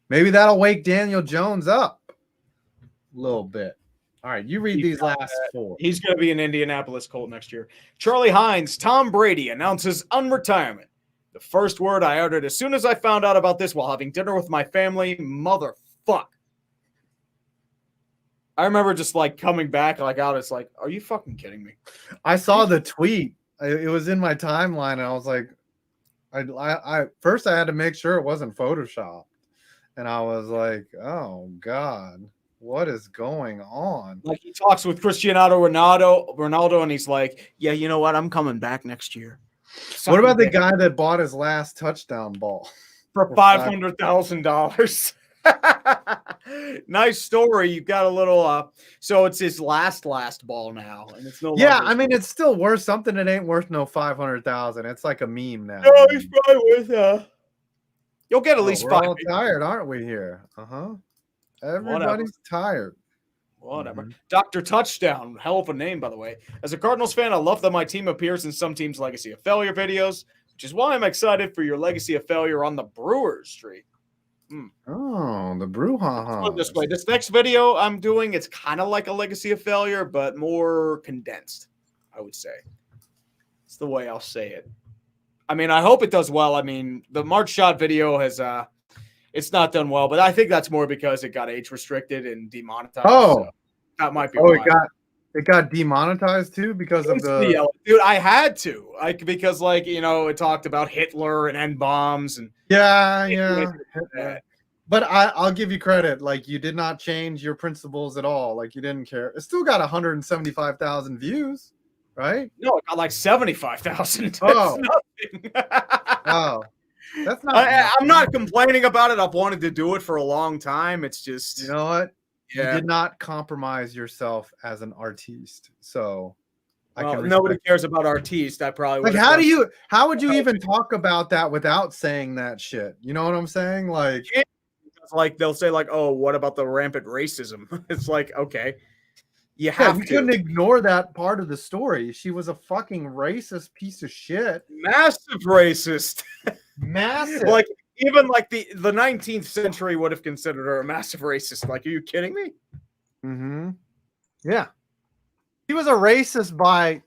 Maybe that'll wake Daniel Jones up a little bit. All right, you read these last 4. He's going to be an Indianapolis Colt next year. Charlie Hines, Tom Brady announces unretirement. The first word I uttered as soon as I found out about this while having dinner with my family, motherfuck. I remember just like coming back like out. It's like, are you fucking kidding me? I saw the tweet. It was in my timeline, and I was like, I first I had to make sure it wasn't Photoshopped, and I was like, oh God, what is going on? Like he talks with Cristiano Ronaldo, and he's like, yeah, you know what? I'm coming back next year. What about the guy that bought his last touchdown ball for $500,000? Nice story. You got a little so it's his last ball now, and it's no longer. I mean it's still worth something that ain't worth no 500,000. It's like a meme now. No, he's probably worth you'll get at least 5. We're all tired, aren't we here? Everybody's tired. Whatever. Mm-hmm. Dr. Touchdown, hell of a name, by the way. As a Cardinals fan, I love that my team appears in some teams' Legacy of Failure videos, which is why I'm excited for your Legacy of Failure on the Brewers streak. Oh, the brouhaha. This way, this next video I'm doing, it's kind of like a Legacy of Failure, but more condensed, I would say. It's the way I'll say it. I mean, I hope it does well. I mean, the March shot video has it's not done well, but I think that's more because it got age restricted and demonetized. Oh, so that might be. It got demonetized too because of the dude. I had to because it talked about Hitler and N bombs and yeah. But I'll give you credit. Like, you did not change your principles at all. Like, you didn't care. It still got 175,000 views, right? No, it got like 75,000. Oh. Nothing. Oh, that's not. I'm not complaining about it. I've wanted to do it for a long time. It's just, You know what? yeah. You did not compromise yourself as an artiste. So nobody cares about artistes. I probably like. How would you even talk about that without saying that shit? You know what I'm saying? Like they'll say like, oh, what about the rampant racism? It's like, okay, you couldn't ignore that part of the story. She was a fucking racist piece of shit. Massive racist. Massive. Like, even like the 19th century would have considered her a massive racist. Like, are you kidding me? Mm-hmm. Yeah. He was a racist by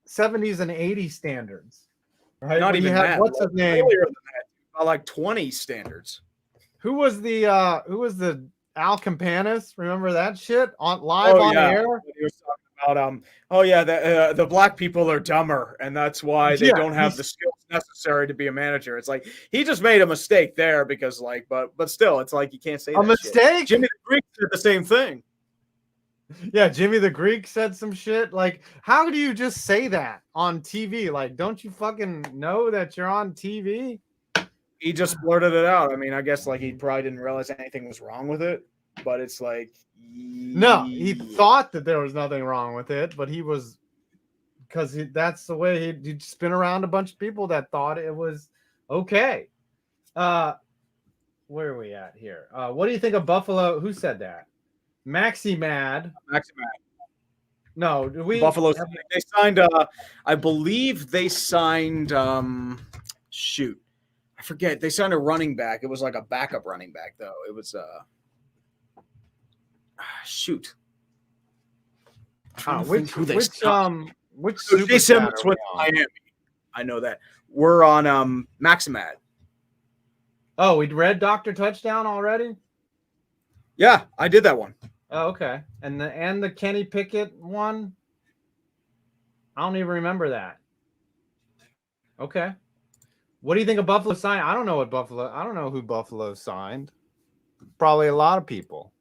70s and 80s standards. Right? Not even that. What's his name? Earlier than that, by like 20 standards. Who was the Al Campanis? Remember that shit on the air? He was talking about the black people are dumber, and that's why they don't have the skills necessary to be a manager. It's like he just made a mistake there because like, but still, it's like you can't say a mistake. Shit. Jimmy the Greek said the same thing. Yeah, Jimmy the Greek said some shit. Like, how do you just say that on TV? Like, don't you fucking know that you're on TV? He just blurted it out. I mean, I guess like he probably didn't realize anything was wrong with it, but it's like no, he thought that there was nothing wrong with it, but he was because that's the way he'd spin around a bunch of people that thought it was okay. Where are we at here? What do you think of Buffalo? Who said that? Maxi Mad. No, Buffalo? They signed. I believe they signed. Shoot, I forget. They signed a running back. It was like a backup running back, though. It was shoot. Which Jay Simmons went to Miami. I know that. We're on Maximad. Oh, we read Dr. Touchdown already? Yeah, I did that one. Oh, okay. And the Kenny Pickett one? I don't even remember that. Okay. What do you think of Buffalo signed? I don't know who Buffalo signed. Probably a lot of people.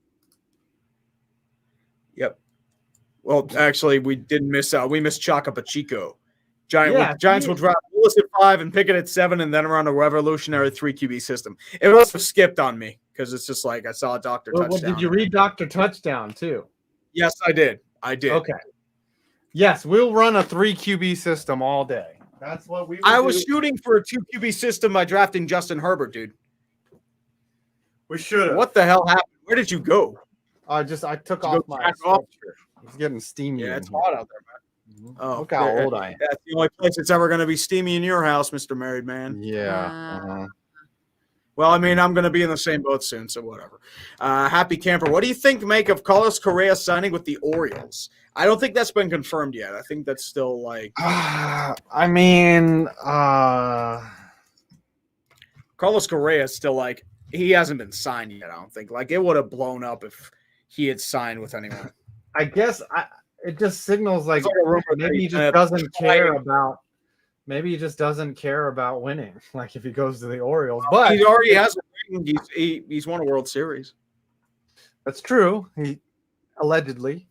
Yep. Well, actually, we didn't miss out. We missed Chaka Pacheco. Giants will draft Willis at 5 and Pickett at 7, and then run a revolutionary 3 QB system. It must have skipped on me because it's just like I saw Dr. Touchdown. Well, did you read Dr. Touchdown too? Yes, I did. Okay. Yes, we'll run a 3 QB system all day. That's what we. I was shooting for a 2 QB system by drafting Justin Herbert, dude. We should have. What the hell happened? Where did you go? I took off my. It's getting steamy. Yeah, it's hot out there, man. Oh, look how old I am. That's the only place it's ever going to be steamy in your house, Mr. Married Man. Yeah. Well, I mean, I'm going to be in the same boat soon, so whatever. Happy Camper, what do you make of Carlos Correa signing with the Orioles? I don't think that's been confirmed yet. I think that's still like. I mean, Carlos Correa is still like he hasn't been signed yet. I don't think like it would have blown up if he had signed with anyone. I guess it just signals like maybe he just doesn't care about. Maybe he just doesn't care about winning. Like if he goes to the Orioles, but he already has a ring. He's won a World Series. That's true. He allegedly,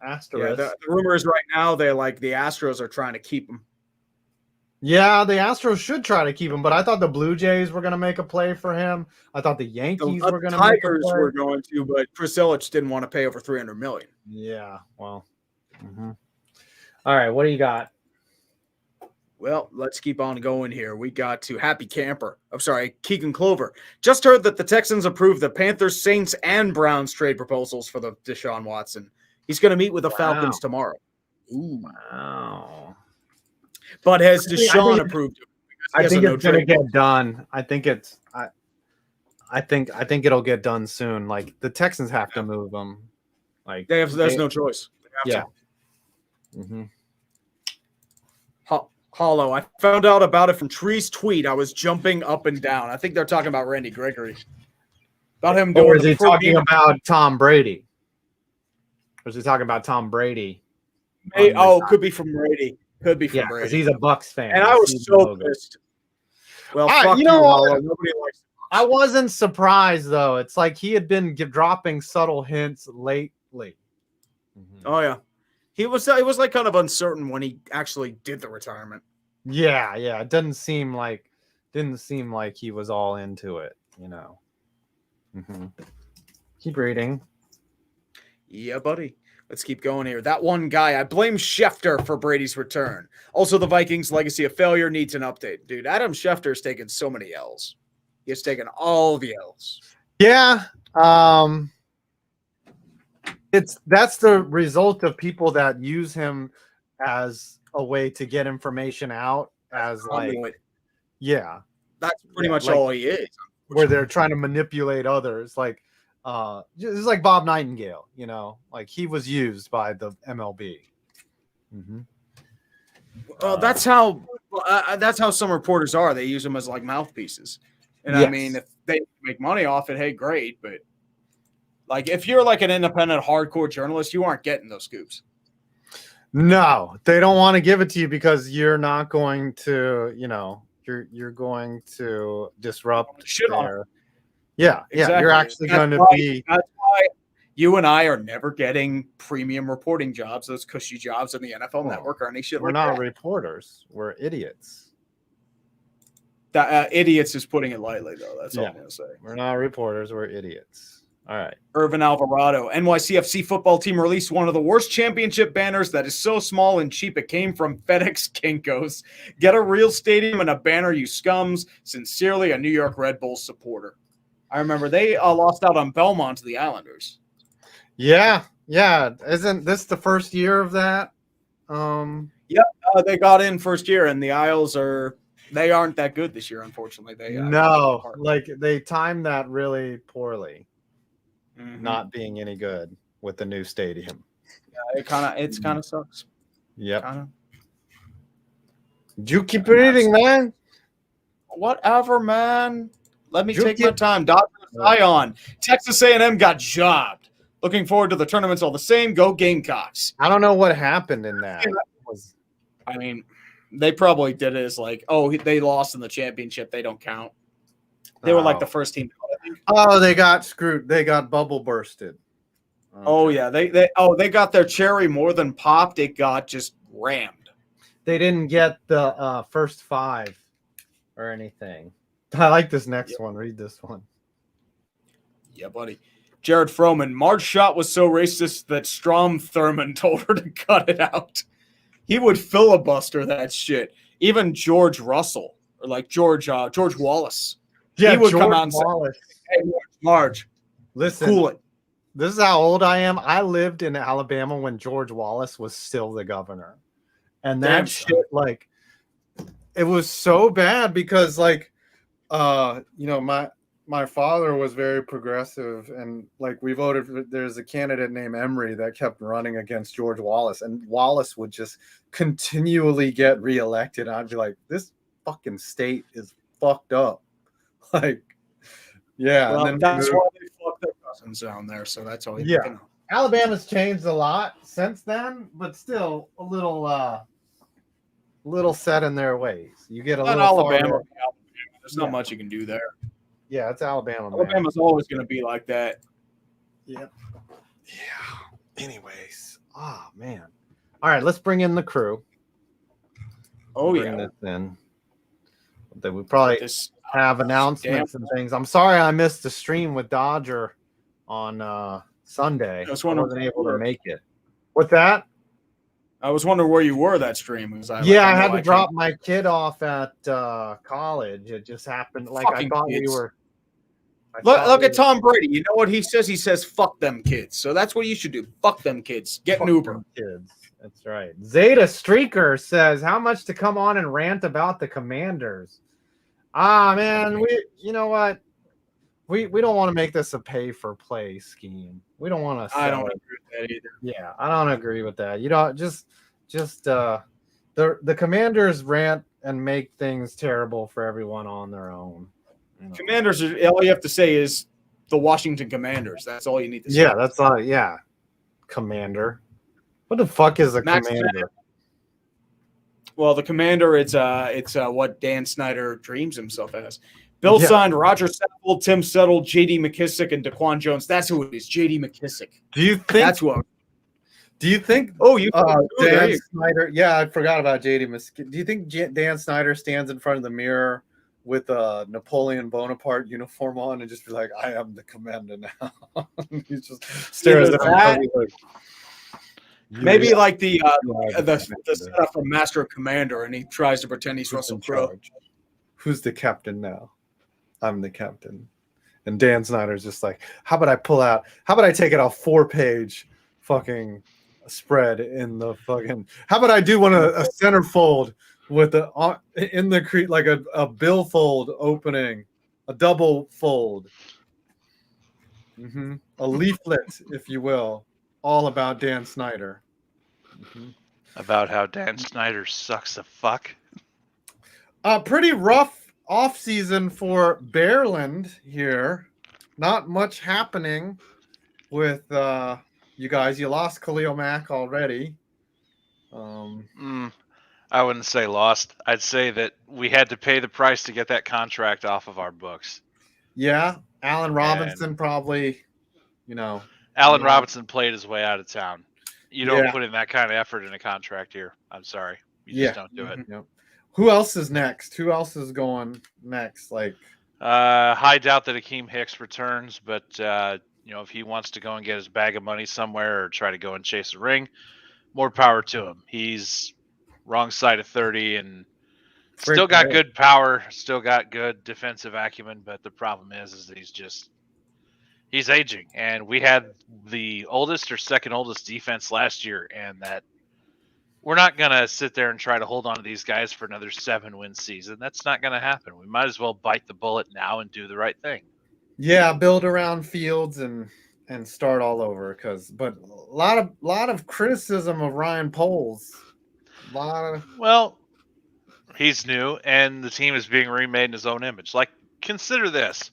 asterisk. Yeah, the rumor is right now the Astros are trying to keep him. Yeah, the Astros should try to keep him, but I thought the Blue Jays were going to make a play for him. I thought the Yankees were going to make a play. Tigers were going to, but Chris Ilitch didn't want to pay over $300 million. Yeah, well. All right, what do you got? Well, let's keep on going here. We got to Happy Camper. I'm sorry, Keegan Clover. Just heard that the Texans approved the Panthers, Saints, and Browns trade proposals for the Deshaun Watson. He's going to meet with the Falcons tomorrow. Ooh, wow. But has Deshaun approved it? I think it's going to get done. I think it'll get done soon. Like the Texans have to move them. Like there's no choice. They have to. Hollow. I found out about it from Tree's tweet. I was jumping up and down. I think they're talking about Randy Gregory. About him doing. Or is he talking about Tom Brady? Or is he talking about Tom Brady? Could be from Brady. Could be from Brady. Because he's a Bucs fan. And I was so pissed. Well, fuck you, Hollow. Nobody likes the I wasn't surprised though. It's like he had been dropping subtle hints lately. Oh yeah, he was. It was like kind of uncertain when he actually did the retirement. Yeah. It didn't seem like he was all into it. Keep reading. Yeah, buddy. Let's keep going here. That one guy, I blame Schefter for Brady's return. Also, the Vikings' legacy of failure needs an update. Dude, Adam Schefter's taken so many L's. He has taken all the L's. Yeah. That's the result of people that use him as a way to get information out as yeah. That's pretty much all he is. Where they're trying to manipulate others. Like it's like Bob Nightingale, like he was used by the MLB. That's how some reporters are. They use them as like mouthpieces. And yes. I mean, if they make money off it, hey, great. But like, if you're like an independent, hardcore journalist, you aren't getting those scoops. No, they don't want to give it to you because you're not going to, you're going to disrupt their. Yeah, exactly. You're actually going to be. That's why you and I are never getting premium reporting jobs, those cushy jobs on the NFL Network or any shit like that. We're not reporters. We're idiots. Idiots is putting it lightly, though. That's all I'm going to say. We're not reporters. We're idiots. All right. Irvin Alvarado, NYCFC football team released one of the worst championship banners that is so small and cheap it came from FedEx Kinkos. Get a real stadium and a banner, you scums. Sincerely, a New York Red Bulls supporter. I remember they lost out on Belmont to the Islanders. Yeah. Isn't this the first year of that? They got in first year, and the Isles they aren't that good this year, unfortunately. They timed that really poorly. Not being any good with the new stadium. Yeah, it kind of sucks. Yep. Did you keep reading, man? Whatever, man. Let me take my time. Dodgers Zion. Texas A&M got jobbed. Looking forward to the tournaments all the same. Go Gamecocks. I don't know what happened in that. I mean, they probably did it as like, they lost in the championship. They don't count. They were like the first team. They got screwed. They got bubble bursted. Okay. Oh yeah, they got their cherry more than popped. It got just rammed. They didn't get the first 5 or anything. I like this next one. Read this one. Yeah, buddy. Jared Froman. Marge's shot was so racist that Strom Thurmond told her to cut it out. He would filibuster that shit. Even George Russell or like George Wallace. Yeah, he would George come out and Wallace. say, "Hey, Marge, listen, cool it." This is how old I am. I lived in Alabama when George Wallace was still the governor, and that shit, like, it was so bad because, like, my father was very progressive, and like we voted for. There's a candidate named Emory that kept running against George Wallace, and Wallace would just continually get reelected. I'd be like, this fucking state is fucked up. Like, yeah, well, and that's why they fucked their cousins down there. So that's all. Alabama's changed a lot since then, but still a little set in their ways. You get a little Alabama. There's not much you can do there. Yeah, it's Alabama. Alabama's always going to be like that. Yep. Yeah. Anyways, man. All right, let's bring in the crew. Bring this in. That we probably have announcements and things. I'm sorry I missed the stream with Dodger on Sunday. I wasn't able to make it. What's that? I was wondering where you were that stream. I had to drop my kid off at college. It just happened. Like I thought we were. Look at Tom Brady. You know what he says? He says, "Fuck them kids." So that's what you should do. Fuck them kids. Get an Uber. Kids. That's right. Zeta Streaker says, "How much to come on and rant about the Commanders?" Man, you know what? We don't want to make this a pay for play scheme. We don't want to. I don't agree with that either. Yeah, I don't agree with that. Just the Commanders rant and make things terrible for everyone on their own. Commanders are, all you have to say is the Washington Commanders. That's all you need to say. Yeah, that's all. Yeah, Commander. What the fuck is a commander? Well, the commander, it's what Dan Snyder dreams himself as. Bill signed Roger Saffold, Tim Settle, J.D. McKissick, and Daquan Jones. That's who it is, J.D. McKissick. Do you think that's who? Do you think? Dan Snyder? Yeah, I forgot about J.D. McKissick. Do you think Dan Snyder stands in front of the mirror with a Napoleon Bonaparte uniform on and just be like, "I am the commander now"? He just stares at him. Maybe like the setup from Master and Commander, and he tries to pretend he's Russell Crowe. Who's the captain now? I'm the captain. And Dan Snyder's just like, how about I take it a 4-page fucking spread in the fucking, how about I do a centerfold with like a billfold opening, a double fold, a leaflet, if you will, all about Dan Snyder. About how Dan Snyder sucks the fuck. Pretty rough off season for Bearland here. Not much happening with you guys. You lost Khalil Mack already. I wouldn't say lost. I'd say that we had to pay the price to get that contract off of our books. Yeah, Allen Robinson probably, Allen Robinson played his way out of town. You don't put in that kind of effort in a contract here. I'm sorry. You just don't do it. Yep. Who else is next? Who else is going next? Like, I doubt that Akeem Hicks returns, but if he wants to go and get his bag of money somewhere or try to go and chase a ring, more power to him. He's wrong side of 30 and still got good power, still got good defensive acumen, but the problem is that he's aging, and we had the oldest or second oldest defense last year, and that we're not going to sit there and try to hold on to these guys for another 7-win season. That's not going to happen. We might as well bite the bullet now and do the right thing. Yeah, build around Fields and start all over. But a lot of criticism of Ryan Poles. Well, he's new, and the team is being remade in his own image. Like, consider this: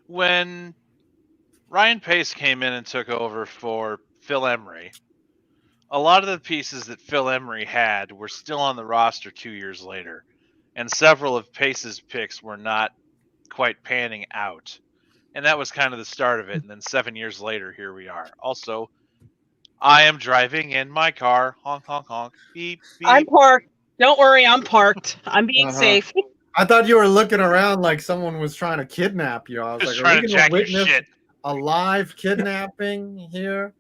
when Ryan Pace came in and took over for Phil Emery, a lot of the pieces that Phil Emery had were still on the roster 2 years later, and several of Pace's picks were not quite panning out. And that was kind of the start of it. And then 7 years later, here we are. Also, I am driving in my car. Honk, honk, honk. Beep, beep. I'm parked. Don't worry, I'm parked. I'm being safe. I thought you were looking around like someone was trying to kidnap you. I was just like, trying to jack your shit. A live kidnapping here?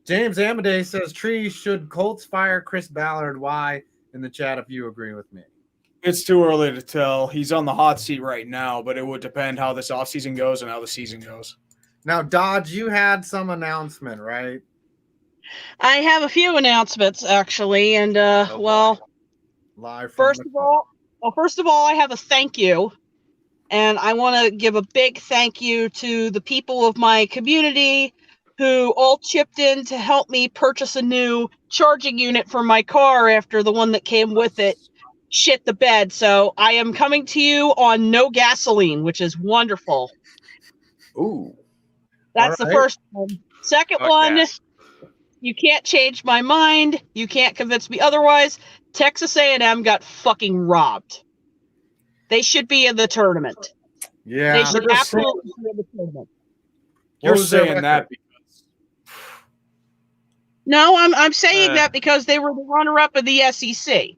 James Amadei says, Tree, should Colts fire Chris Ballard? Why? In the chat, if you agree with me. It's too early to tell. He's on the hot seat right now, but it would depend how this offseason goes and how the season goes. Now, Dodge, you had some announcement, right? I have a few announcements, actually. And, live first of all, I have a thank you. And I want to give a big thank you to the people of my community who all chipped in to help me purchase a new charging unit for my car after the one that came with it shit the bed. So I am coming to you on no gasoline, which is wonderful. Ooh. That's the first one. Second one, you can't change my mind. You can't convince me otherwise. Texas A&M got fucking robbed. They should be in the tournament. Yeah. They should absolutely be in the tournament. You're saying that because... No, I'm saying that because they were the runner-up of the SEC.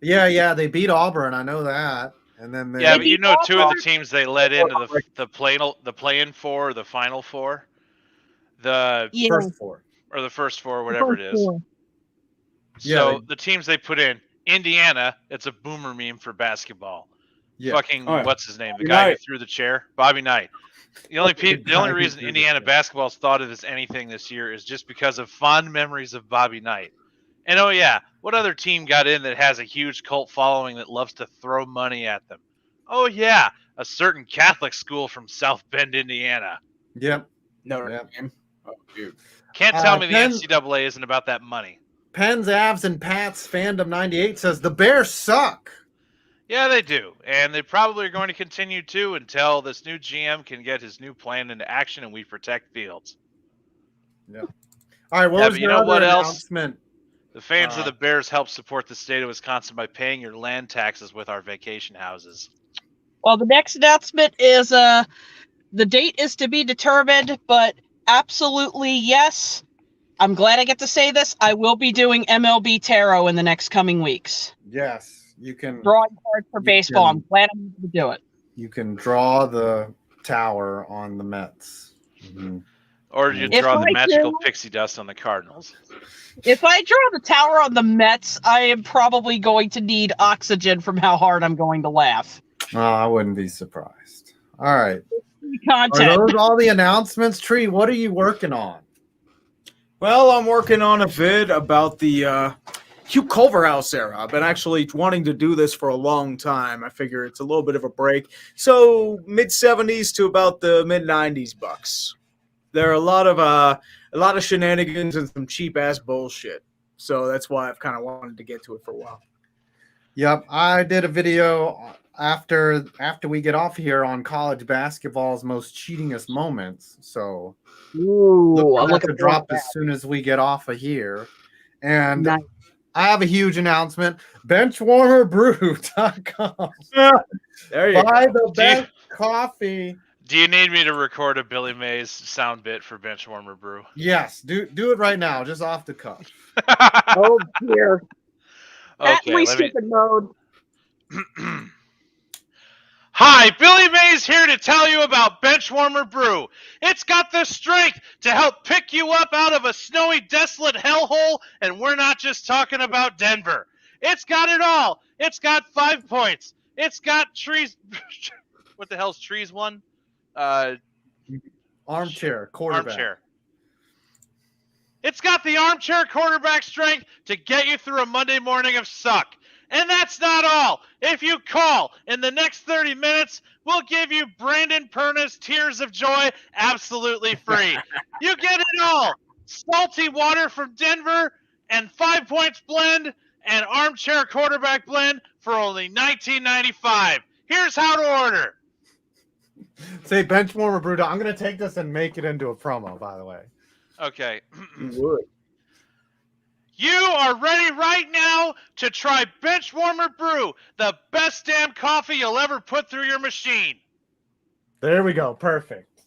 Yeah, they beat Auburn. I know that. And then but two of the teams they led into the play-in four or the Final Four, first four or the first four, whatever it is. So the teams they put in, Indiana, it's a boomer meme for basketball. Yeah. What's his name? The guy who threw the chair, Bobby Knight. The only reason Indiana basketball's thought of as anything this year is just because of fond memories of Bobby Knight. And what other team got in that has a huge cult following that loves to throw money at them? Oh yeah, a certain Catholic school from South Bend, Indiana. Yep. Yep. Oh, dude. Can't tell me the NCAA isn't about that money. Penn's, Avs, and Pats Fandom 98 says the Bears suck. Yeah, they do. And they probably are going to continue to until this new GM can get his new plan into action and we protect Fields. Yeah. All right, what was your other announcement? The fans of the Bears help support the state of Wisconsin by paying your land taxes with our vacation houses. Well, the next announcement is the date is to be determined, but absolutely yes. I'm glad I get to say this. I will be doing MLB Tarot in the next coming weeks. Yes, you can. Drawing cards for baseball. I'm glad I'm able to do it. You can draw the tower on the Mets. Mm-hmm. Or you draw the magical pixie dust on the Cardinals. If I draw the tower on the Mets, I am probably going to need oxygen from how hard I'm going to laugh. Oh, I wouldn't be surprised. All right. Content. Are those all the announcements, Tree? What are you working on? Well, I'm working on a vid about the Hugh Culverhouse era. I've been actually wanting to do this for a long time. I figure it's a little bit of a break. So mid-'70s to about the mid-'90s Bucks. There are a lot of shenanigans and some cheap ass bullshit. So that's why I've kind of wanted to get to it for a while. Yep, I did a video after we get off here on college basketball's most cheatingest moments. So I'm looking to drop as soon as we get off of here. And nice. I have a huge announcement. Benchwarmerbrew.com. There you Buy go. the best coffee. Do you need me to record a Billy Mays sound bit for Benchwarmer Brew? Yes, do it right now, just off the cuff. Oh dear. Okay, mode. Hi, Billy Mays here to tell you about Benchwarmer Brew. It's got the strength to help pick you up out of a snowy, desolate hellhole, and we're not just talking about Denver. It's got it all. It's got 5 points. It's got trees. What the hell's trees one? Armchair quarterback. Armchair. It's got the armchair quarterback strength to get you through a Monday morning of suck. And that's not all. If you call in the next 30 minutes, we'll give you Brandon Perna's Tears of Joy absolutely free. You get it all. Salty water from Denver and 5 points blend and armchair quarterback blend for only $19.95. Here's how to order. Say Benchwarmer Brew. I'm going to take this and make it into a promo, by the way. Okay. You are ready right now to try Benchwarmer Brew, the best damn coffee you'll ever put through your machine. There we go. Perfect.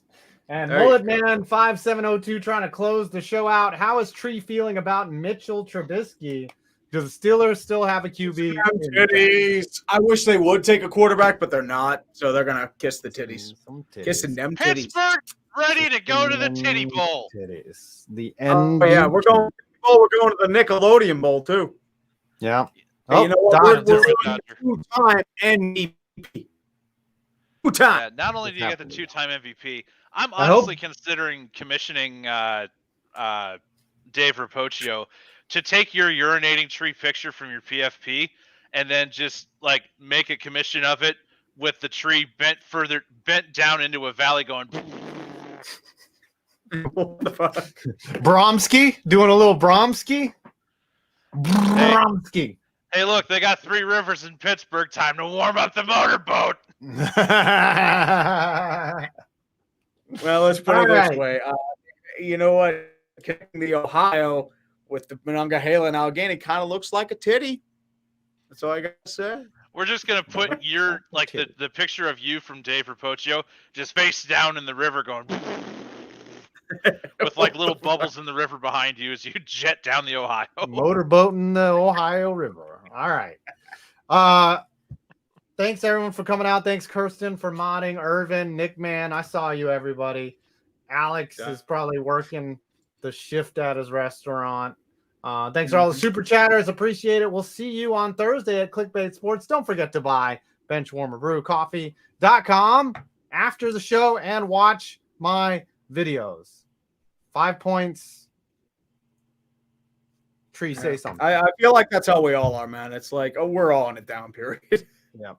And Mullet Man 5702 trying to close the show out. How is Tree feeling about Mitchell Trubisky? Do the Steelers still have a QB? Titties. I wish they would take a quarterback, but they're not. So they're going to kiss the titties. Kissing them titties. Pittsburgh ready to go to the Titty Bowl. Titties. The end. Oh, yeah, we're going to the Nickelodeon Bowl, too. Yeah. Hey, you know what? We're two-time MVP. Two-time. Yeah, not only do you get the two-time MVP, I'm honestly considering commissioning Dave Rapocchio to take your urinating tree picture from your PFP and then just like make a commission of it with the tree bent down into a valley going. What the fuck? Bromsky? Doing a little Bromsky? Bromsky. Hey, look, they got 3 rivers in Pittsburgh. Time to warm up the motorboat. Well, let's put it this way. You know what? Kicking the Ohio with the Monongahela and Allegheny kind of looks like a titty. That's all I got to say. We're just going to put your, like, the picture of you from Dave Rapocchio just face down in the river going with, like, little bubbles in the river behind you as you jet down the Ohio. Motorboating the Ohio River. All right. Thanks, everyone, for coming out. Thanks, Kirsten, for modding. Irvin, Nick, man, I saw you, everybody. Alex is probably working the shift at his restaurant. Thanks for all the super chatters. Appreciate it. We'll see you on Thursday at Clickbait Sports. Don't forget to buy benchwarmerbrewcoffee.com after the show and watch my videos. 5 points. Tree, say something. I feel like that's how we all are, man. It's like, oh, we're all in a down period. Yep.